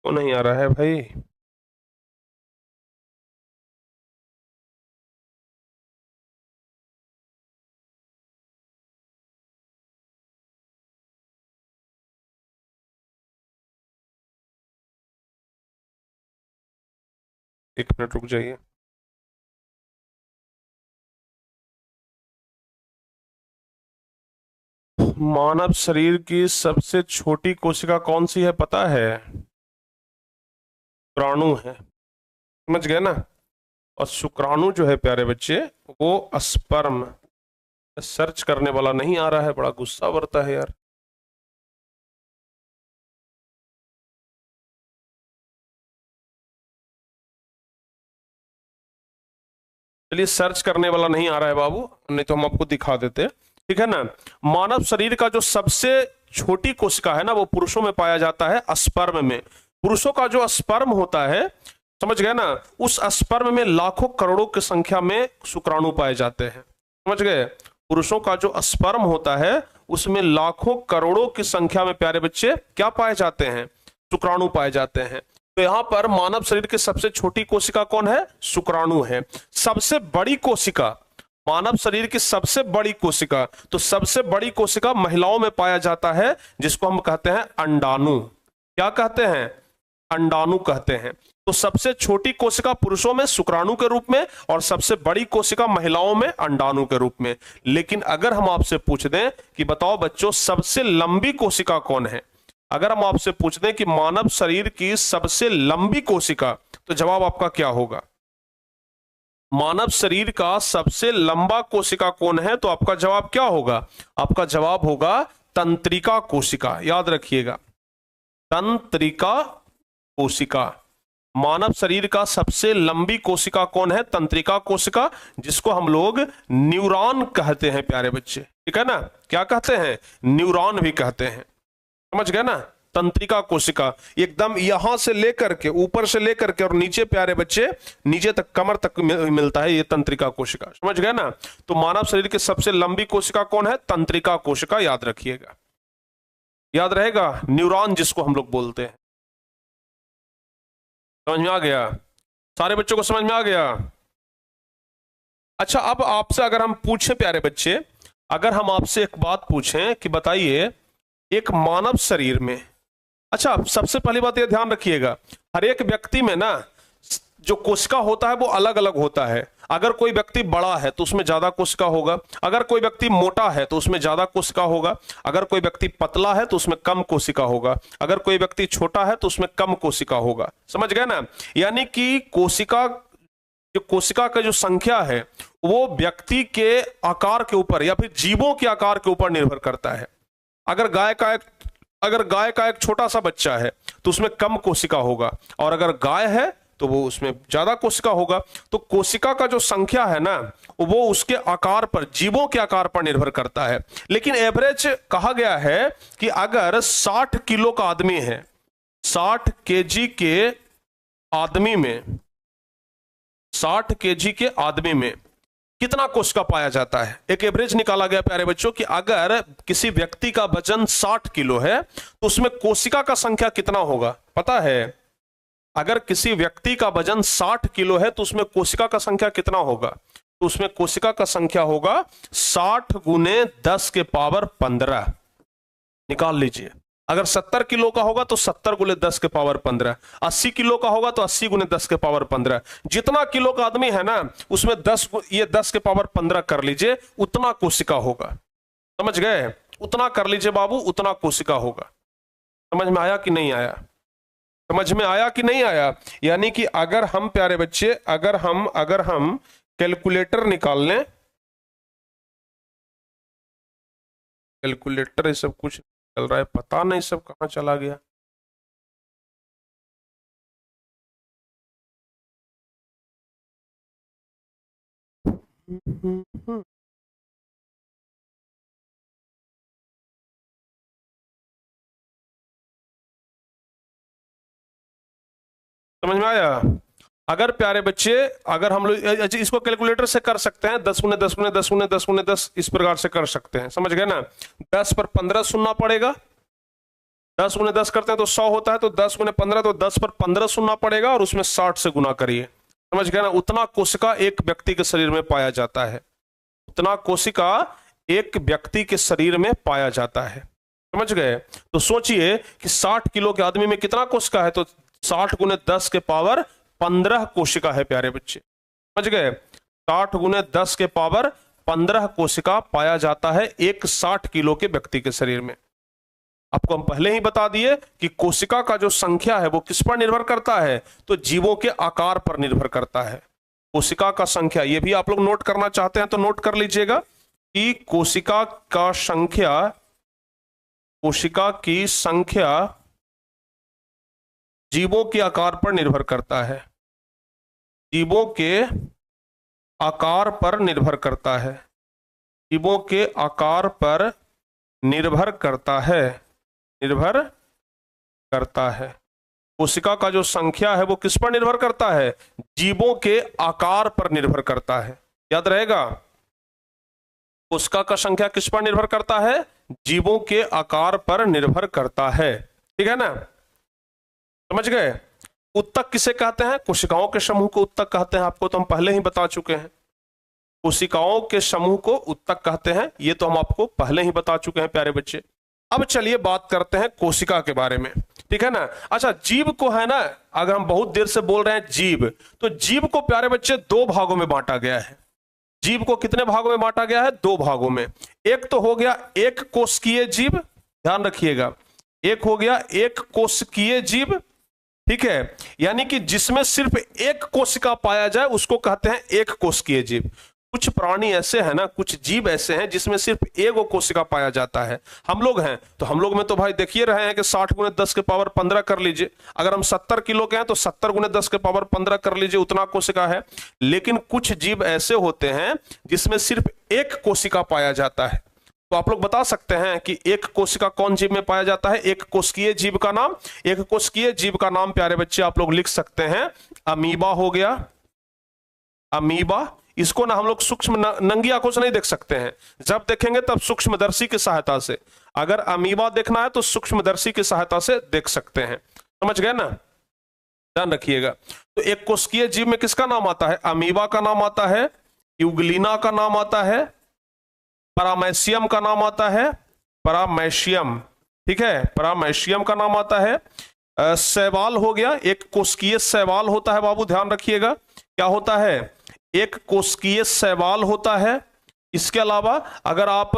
तो नहीं आ रहा है भाई। एक मिनट रुक जाइए। मानव शरीर की सबसे छोटी कोशिका कौन सी है पता है? शुक्राणु है, समझ गए ना। और शुक्राणु जो है प्यारे बच्चे वो स्पर्म। सर्च करने वाला नहीं आ रहा है, बड़ा गुस्सा बरता है यार। चलिए सर्च करने वाला नहीं आ रहा है बाबू, नहीं तो हम आपको दिखा देते, ठीक है ना। मानव शरीर का जो सबसे छोटी कोशिका है ना वो पुरुषों में पाया जाता है, स्पर्म में। पुरुषों का जो स्पर्म होता है, समझ गए ना, उस स्पर्म में लाखों करोड़ों की संख्या में शुक्राणु पाए जाते हैं, समझ गए। पुरुषों का जो स्पर्म होता है उसमें लाखों करोड़ों की संख्या में प्यारे बच्चे क्या पाए जाते हैं? शुक्राणु पाए जाते हैं। तो यहां पर मानव शरीर की सबसे छोटी कोशिका कौन है? शुक्राणु है। सबसे बड़ी कोशिका, मानव शरीर की सबसे बड़ी कोशिका, तो सबसे बड़ी कोशिका महिलाओं में पाया जाता है, जिसको हम कहते हैं अंडाणु। क्या कहते हैं? अंडाणु कहते हैं। तो सबसे छोटी कोशिका पुरुषों में शुक्राणु के रूप में और सबसे बड़ी कोशिका महिलाओं में अंडाणु के रूप में। लेकिन अगर हम आपसे पूछ दें कि बताओ बच्चों सबसे लंबी कोशिका कौन है, अगर हम आपसे पूछ दें कि मानव शरीर की सबसे लंबी कोशिका, तो जवाब आपका क्या होगा? मानव शरीर का सबसे लंबा कोशिका कौन है? तो आपका जवाब क्या होगा? आपका जवाब होगा तंत्रिका कोशिका। याद रखिएगा, तंत्रिका कोशिका। मानव शरीर का सबसे लंबी कोशिका कौन है? तंत्रिका कोशिका, जिसको हम लोग न्यूरॉन कहते हैं प्यारे बच्चे, ठीक है ना। क्या कहते हैं? न्यूरॉन भी कहते हैं, समझ गए ना। तंत्रिका कोशिका एकदम यहां से लेकर के, ऊपर से लेकर के और नीचे प्यारे बच्चे, नीचे तक, कमर तक मिलता है ये तंत्रिका कोशिका, समझ गए ना। तो मानव शरीर की सबसे लंबी कोशिका कौन है? तंत्रिका कोशिका। याद रखिएगा, याद रहेगा, न्यूरॉन जिसको हम लोग बोलते हैं। समझ में आ गया? सारे बच्चों को समझ में आ गया? अच्छा, अब आपसे अगर हम पूछें प्यारे बच्चे, अगर हम आपसे एक बात पूछें कि बताइए एक मानव शरीर में, अच्छा सबसे पहली बात ये ध्यान रखिएगा, हर एक व्यक्ति में ना जो कोशिका होता है वो अलग अलग होता है। अगर कोई व्यक्ति बड़ा है तो उसमें ज्यादा कोशिका होगा, अगर कोई व्यक्ति मोटा है तो उसमें ज्यादा कोशिका होगा, अगर कोई व्यक्ति पतला है तो उसमें कम कोशिका होगा, अगर कोई व्यक्ति छोटा है तो उसमें कम कोशिका होगा। समझ गए ना? यानी कि कोशिका का जो संख्या है वो व्यक्ति के आकार के ऊपर या फिर जीवों के आकार के ऊपर निर्भर करता है। अगर गाय का एक छोटा सा बच्चा है तो उसमें कम कोशिका होगा, और अगर गाय है तो वो उसमें ज्यादा कोशिका होगा। तो कोशिका का जो संख्या है ना वो उसके आकार पर, जीवों के आकार पर निर्भर करता है। लेकिन एवरेज कहा गया है कि अगर 60 किलो का आदमी है, 60 केजी के आदमी में 60 केजी के आदमी में कितना कोशिका पाया जाता है? एक एवरेज निकाला गया प्यारे बच्चों कि अगर किसी व्यक्ति का वजन 60 किलो है तो उसमें कोशिका का संख्या कितना होगा पता है? अगर किसी व्यक्ति का वजन 60 किलो है तो उसमें कोशिका का संख्या कितना होगा? तो उसमें कोशिका का संख्या होगा 60 गुने 10 के पावर 15। निकाल लीजिए। अगर 70 किलो का होगा तो 70 गुने 10 के पावर 15, 80 किलो का होगा तो 80 गुने 10 के पावर 15। जितना किलो का आदमी है ना उसमें 10 के पावर 15 कर लीजिए, उतना कोशिका होगा। समझ गए? उतना कर लीजिए बाबू, उतना कोशिका होगा। समझ में आया कि नहीं आया? समझ में आया कि नहीं आया? यानी कि अगर हम प्यारे बच्चे, अगर हम कैलकुलेटर निकाल लें, कैलकुलेटर ये सब कुछ चल रहा है, पता नहीं सब कहां चला गया। समझ में आया? अगर प्यारे बच्चे, अगर हम लोग इसको कैलकुलेटर से कर सकते हैं, 10 गुने 10 गुने 10 गुने 10 गुने 10 इस प्रकार से कर सकते हैं। समझ गए ना? 10 पर 15 सुनना पड़ेगा। 10 गुने 10 करते हैं तो 100 होता है, तो 10 गुने 15 तो 10 पर 15 सुनना पड़ेगा और उसमें 60 से गुना करिए। समझ गए ना? उतना कोशिका एक व्यक्ति के शरीर में पाया जाता है, उतना कोशिका एक व्यक्ति के शरीर में पाया जाता है। समझ गए? तो सोचिए कि 60 किलो के आदमी में कितना कोशिका है, तो 60 गुने 10 के पावर 15 कोशिका है प्यारे बच्चे। समझ गए? 60 गुने 10 के पावर 15 कोशिका पाया जाता है एक 60 किलो के व्यक्ति के शरीर में। आपको हम पहले ही बता दिए कि कोशिका का जो संख्या है वो किस पर निर्भर करता है? तो जीवों के आकार पर निर्भर करता है। कोशिका का संख्या, ये भी आप लोग नोट करना चाहते हैं तो नोट कर लीजिएगा कि कोशिका की संख्या जीवों के आकार पर निर्भर करता है। जीवों के आकार पर निर्भर करता है। जीवों के आकार पर निर्भर करता है, निर्भर करता है। कोशिका का जो संख्या है वो किस पर निर्भर करता है? जीवों के आकार पर निर्भर करता है। याद रहेगा? कोशिका का संख्या किस पर निर्भर करता है? जीवों के आकार पर निर्भर करता है। ठीक है ना? समझ गए? उत्तक किसे कहते हैं? कोशिकाओं के समूह को उत्तक कहते हैं। आपको तो हम पहले ही बता चुके हैं, कोशिकाओं के समूह को उत्तक कहते हैं। ये तो हम आपको पहले ही बता चुके हैं प्यारे बच्चे। अब चलिए बात करते हैं कोशिका के बारे में। ठीक है ना? अच्छा, जीव को है ना, अगर हम बहुत देर से बोल रहे हैं जीव, तो जीव को प्यारे बच्चे 2 भागों में बांटा गया है। जीव को कितने भागों में बांटा गया है? 2 भागों में। एक तो हो गया एक कोशिकीय जीव, ध्यान रखिएगा, एक हो गया एक कोशिकीय जीव। ठीक है? यानी कि जिसमें सिर्फ एक कोशिका पाया जाए उसको कहते हैं एक कोशिकीय जीव। कुछ प्राणी ऐसे हैं ना, कुछ जीव ऐसे हैं जिसमें सिर्फ एक कोशिका पाया जाता है। हम लोग हैं तो हम लोग में तो भाई देखिए रहे हैं कि 60 गुने 10 के पावर 15 कर लीजिए। अगर हम 70 किलो के हैं तो 70 गुने 10 के पावर 15 कर लीजिए, उतना कोशिका है। लेकिन कुछ जीव ऐसे होते हैं जिसमें सिर्फ एक कोशिका पाया जाता है। तो आप लोग बता सकते हैं कि एक कोशिका कौन जीव में पाया जाता है? एक कोशिकीय जीव का नाम, एक कोशिकीय जीव का नाम प्यारे बच्चे आप लोग लिख सकते हैं अमीबा हो गया। अमीबा, इसको ना हम लोग सूक्ष्म नंगी आंखों से नहीं देख सकते हैं, जब देखेंगे तब सूक्ष्मदर्शी की सहायता से। अगर अमीबा देखना है तो सूक्ष्मदर्शी की सहायता से देख सकते हैं। समझ गए ना? ध्यान रखिएगा। तो एक कोशिकीय जीव में किसका नाम आता है? अमीबा का नाम आता है, यूग्लिना का नाम आता है, परामैशियम का नाम आता है, परामैशियम। ठीक है? परामैशियम का नाम आता है। शैवाल हो गया, एक कोशिकीय शैवाल होता है बाबू, ध्यान रखिएगा। क्या होता है? एक कोशिकीय शैवाल होता है। इसके अलावा अगर आप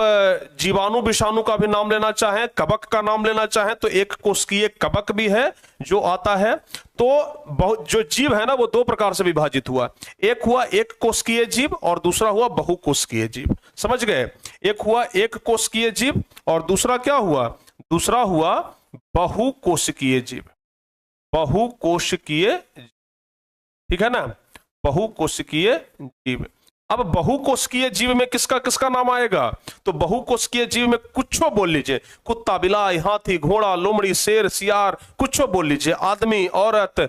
जीवाणु विषाणु का भी नाम लेना चाहें, कवक का नाम लेना चाहें, तो एक कोशिकीय कवक भी है जो आता है। तो बहुत जो जीव है ना वो दो प्रकार से विभाजित हुआ, एक हुआ एक कोशिकीय जीव और दूसरा हुआ बहुकोशिकीय जीव। समझ गए? एक हुआ एक कोशिकीय जीव और दूसरा क्या हुआ? दूसरा हुआ बहुकोशिकीय जीव। बहुकोशिकीय, ठीक है ना, बहुकोशिकीय जीव। अब बहुकोशिकीय जीव में किसका किसका नाम आएगा? तो बहुकोशिकीय जीव में कुछ बोल लीजिए, कुत्ता, बिलाई, हाथी, घोड़ा, लोमड़ी, शेर, सियार, कुछ बोल लीजिए, आदमी, औरत,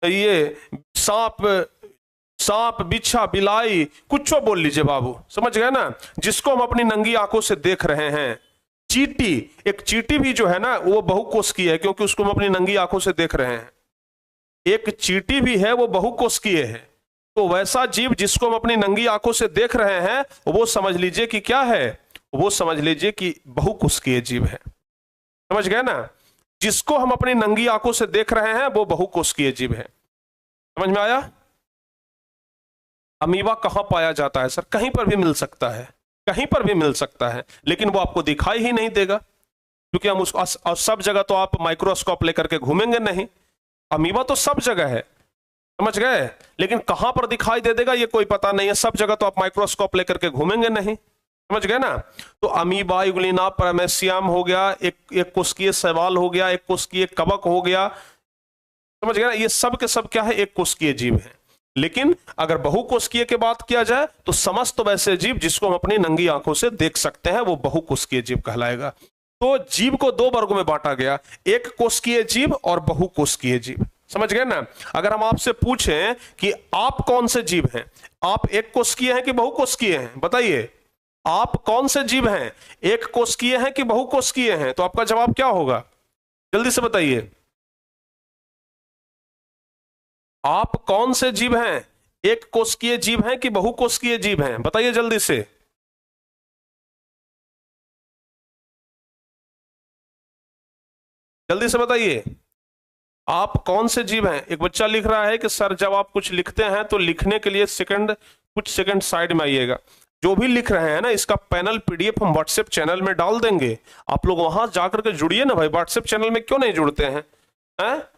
ये सांप, बिच्छा, बिलाई, कुछ बोल लीजिए बाबू। समझ गए ना? जिसको हम अपनी नंगी आंखों से देख रहे हैं। चींटी, एक चींटी भी जो है ना वो बहुकोशिकीय है, क्योंकि उसको हम अपनी नंगी आंखों से देख रहे हैं। एक चींटी भी है, वो बहुकोशिकीय है। तो वैसा जीव जिसको हम अपनी नंगी आंखों से देख रहे हैं वो समझ लीजिए कि क्या है? वो समझ लीजिए कि बहुकोशिकीय जीव है। समझ गए ना? जिसको हम अपनी नंगी आंखों से देख रहे हैं वो बहुकोशिकीय जीव है। समझ में आया? अमीबा कहां पाया जाता है सर? कहीं पर भी मिल सकता है, कहीं पर भी मिल सकता है, लेकिन वो आपको दिखाई ही नहीं देगा, क्योंकि हम उसको सब जगह तो आप माइक्रोस्कोप लेकर के घूमेंगे नहीं। अमीबा तो सब जगह है, समझ गए, लेकिन कहां पर दिखाई दे देगा ये कोई पता नहीं है। सब जगह तो आप माइक्रोस्कोप लेकर के घूमेंगे नहीं। समझ गए ना? तो अमीबा, यूग्लिना, पैरामेसियम हो गया, एक कोशिकीय शैवाल हो गया, एक कोशिकीय कवक हो गया। समझ गए ना? ये सब के सब क्या है? एक कोशिकीय जीव है। लेकिन अगर बहुकोशिकीय की बात किया जाए तो समस्त वैसे जीव जिसको हम अपनी नंगी आंखों से देख सकते हैं वो बहुकोशिकीय जीव कहलाएगा। तो जीव को दो वर्गों में बांटा गया, एक कोशिकीय जीव और बहुकोशिकीय जीव। समझ गए ना? अगर हम आपसे पूछें कि आप कौन से जीव हैं, आप एक कोशिकीय हैं कि बहुकोशिकीय हैं? बताइए, आप कौन से जीव हैं? एक कोशिकीय हैं कि बहुकोशिकीय हैं? तो आपका जवाब क्या होगा? जल्दी से बताइए, आप कौन से जीव हैं? एक कोशिकीय जीव हैं कि बहुकोशिकीय जीव हैं? बताइए जल्दी से। जल्दी से बताइए, आप कौन से जीव हैं? एक बच्चा लिख रहा है कि सर जब आप कुछ लिखते हैं तो लिखने के लिए कुछ सेकंड साइड में आइएगा। जो भी लिख रहे हैं ना इसका पैनल पीडीएफ हम व्हाट्सएप चैनल में डाल देंगे, आप लोग वहां जाकर के जुड़िए ना भाई। व्हाट्सएप चैनल में क्यों नहीं जुड़ते हैं?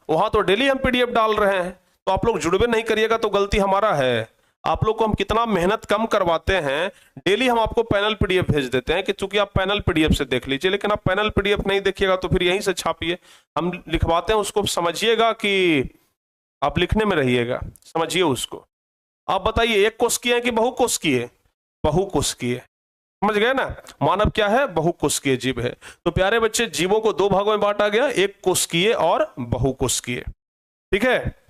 वहां तो डेली हम पीडीएफ डाल रहे हैं, तो आप लोग जुड़वे नहीं करिएगा तो गलती हमारा है। आप लोग को हम कितना मेहनत कम करवाते हैं, डेली हम आपको पैनल पीडीएफ भेज देते हैं कि चूंकि आप पैनल पीडीएफ से देख लीजिए, लेकिन आप पैनल पीडीएफ नहीं देखिएगा तो फिर यहीं से छापिए। हम लिखवाते हैं उसको, समझिएगा कि आप लिखने में रहिएगा, समझिए उसको। आप बताइए, एक कोशिकीय है कि बहुकोशिकीय? बहुकोशिकीय। समझ गए ना? मानव क्या है? बहुकोशिकीय जीव है। तो प्यारे बच्चे, जीवों को दो भागों में बांटा गया, एक कोशिकीय और बहुकोशिकीय। ठीक है?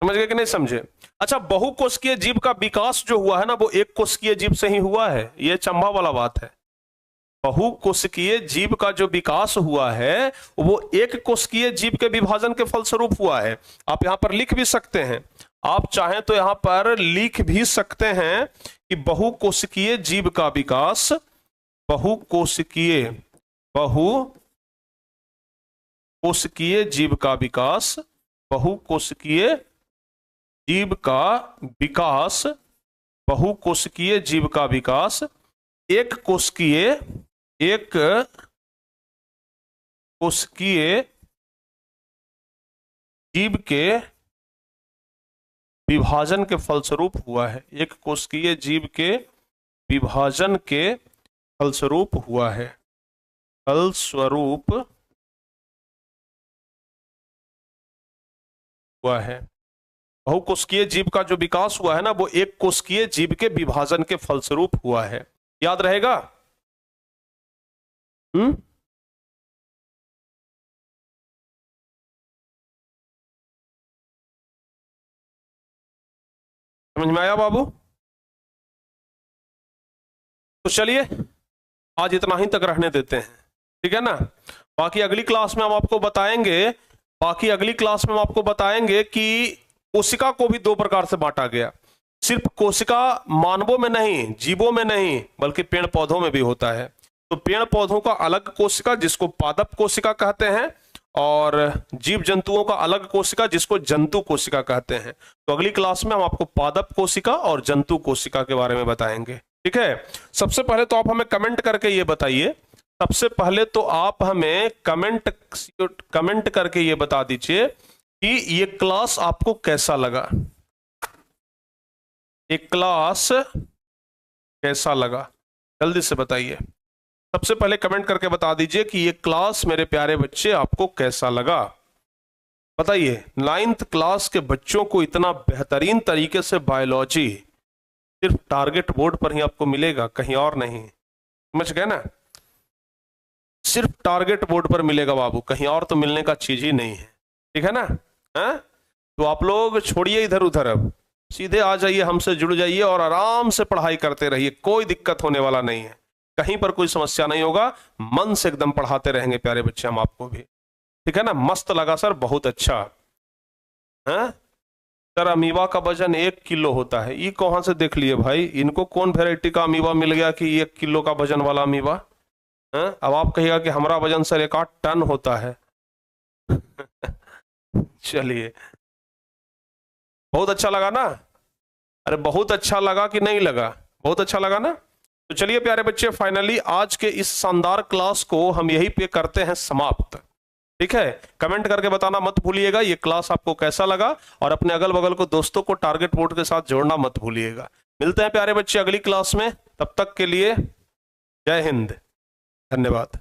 समझ गए कि नहीं समझे? अच्छा, बहुकोशिकीय जीव का विकास जो हुआ है ना वो एक कोशिकीय जीव से ही हुआ है, ये चंबा वाला बात है। बहुकोशिकीय जीव का जो विकास हुआ है वो एक कोशिकीय जीव के विभाजन के फलस्वरूप हुआ है। आप यहां पर लिख भी सकते हैं, आप चाहें तो यहां पर लिख भी सकते हैं कि बहुकोशिकीय जीव का विकास, बहुकोशिकीय जीव का विकास, बहुकोशिकीय जीव का विकास, बहुकोशिकीय जीव का विकास एक कोशिकीय जीव के विभाजन के फलस्वरूप हुआ है। एक कोशिकीय जीव के विभाजन के फलस्वरूप हुआ है, फलस्वरूप हुआ है। बहुकोशिकीय जीव का जो विकास हुआ है ना वो एक कोशिकीय जीव के विभाजन के फलस्वरूप हुआ है। याद रहेगा? समझ में आया बाबू? तो चलिए आज इतना ही तक रहने देते हैं, ठीक है ना? बाकी अगली क्लास में हम आपको बताएंगे कि कोशिका को भी दो प्रकार से बांटा गया। सिर्फ कोशिका मानवों में नहीं, जीवों में नहीं, बल्कि पेड़ पौधों में भी होता है। तो पेड़ पौधों का अलग कोशिका जिसको पादप कोशिका कहते हैं, और जीव जंतुओं का अलग कोशिका जिसको जंतु कोशिका कहते हैं। तो अगली क्लास में हम आपको पादप कोशिका और जंतु कोशिका के बारे में बताएंगे, ठीक है। सबसे पहले तो आप हमें कमेंट करके ये बताइए, सबसे पहले तो आप हमें कमेंट करके ये बता दीजिए कि ये क्लास आपको कैसा लगा, ये क्लास कैसा लगा, जल्दी से बताइए। सबसे पहले कमेंट करके बता दीजिए कि ये क्लास मेरे प्यारे बच्चे आपको कैसा लगा। बताइए, 9th क्लास के बच्चों को इतना बेहतरीन तरीके से बायोलॉजी सिर्फ टारगेट बोर्ड पर ही आपको मिलेगा, कहीं और नहीं, समझ गए ना। सिर्फ टारगेट बोर्ड पर मिलेगा बाबू, कहीं और तो मिलने का चीज ही नहीं है, ठीक है ना। तो आप लोग छोड़िए इधर उधर, अब सीधे आ जाइए, हमसे जुड़ जाइए और आराम से पढ़ाई करते रहिए, कोई दिक्कत होने वाला नहीं है, कहीं पर कोई समस्या नहीं होगा, मन से एकदम पढ़ाते रहेंगे प्यारे बच्चे हम आपको भी, ठीक है ना। मस्त लगा सर, बहुत अच्छा है सर। अमीबा का वजन 1 किलो होता है, ये कहां से देख लिए भाई, इनको कौन वेराइटी का अमीबा मिल गया कि 1 किलो का वजन वाला अमीबा है। अब आप कहिएगा कि हमारा वजन सर 1-8 टन होता है। चलिए, बहुत अच्छा लगा ना, अरे बहुत अच्छा लगा कि नहीं लगा, बहुत अच्छा लगा ना। तो चलिए प्यारे बच्चे, फाइनली आज के इस शानदार क्लास को हम यहीं पे करते हैं समाप्त, ठीक है। कमेंट करके बताना मत भूलिएगा ये क्लास आपको कैसा लगा, और अपने अगल बगल को दोस्तों को टारगेट बोर्ड के साथ जोड़ना मत भूलिएगा। मिलते हैं प्यारे बच्चे अगली क्लास में, तब तक के लिए जय हिंद, धन्यवाद।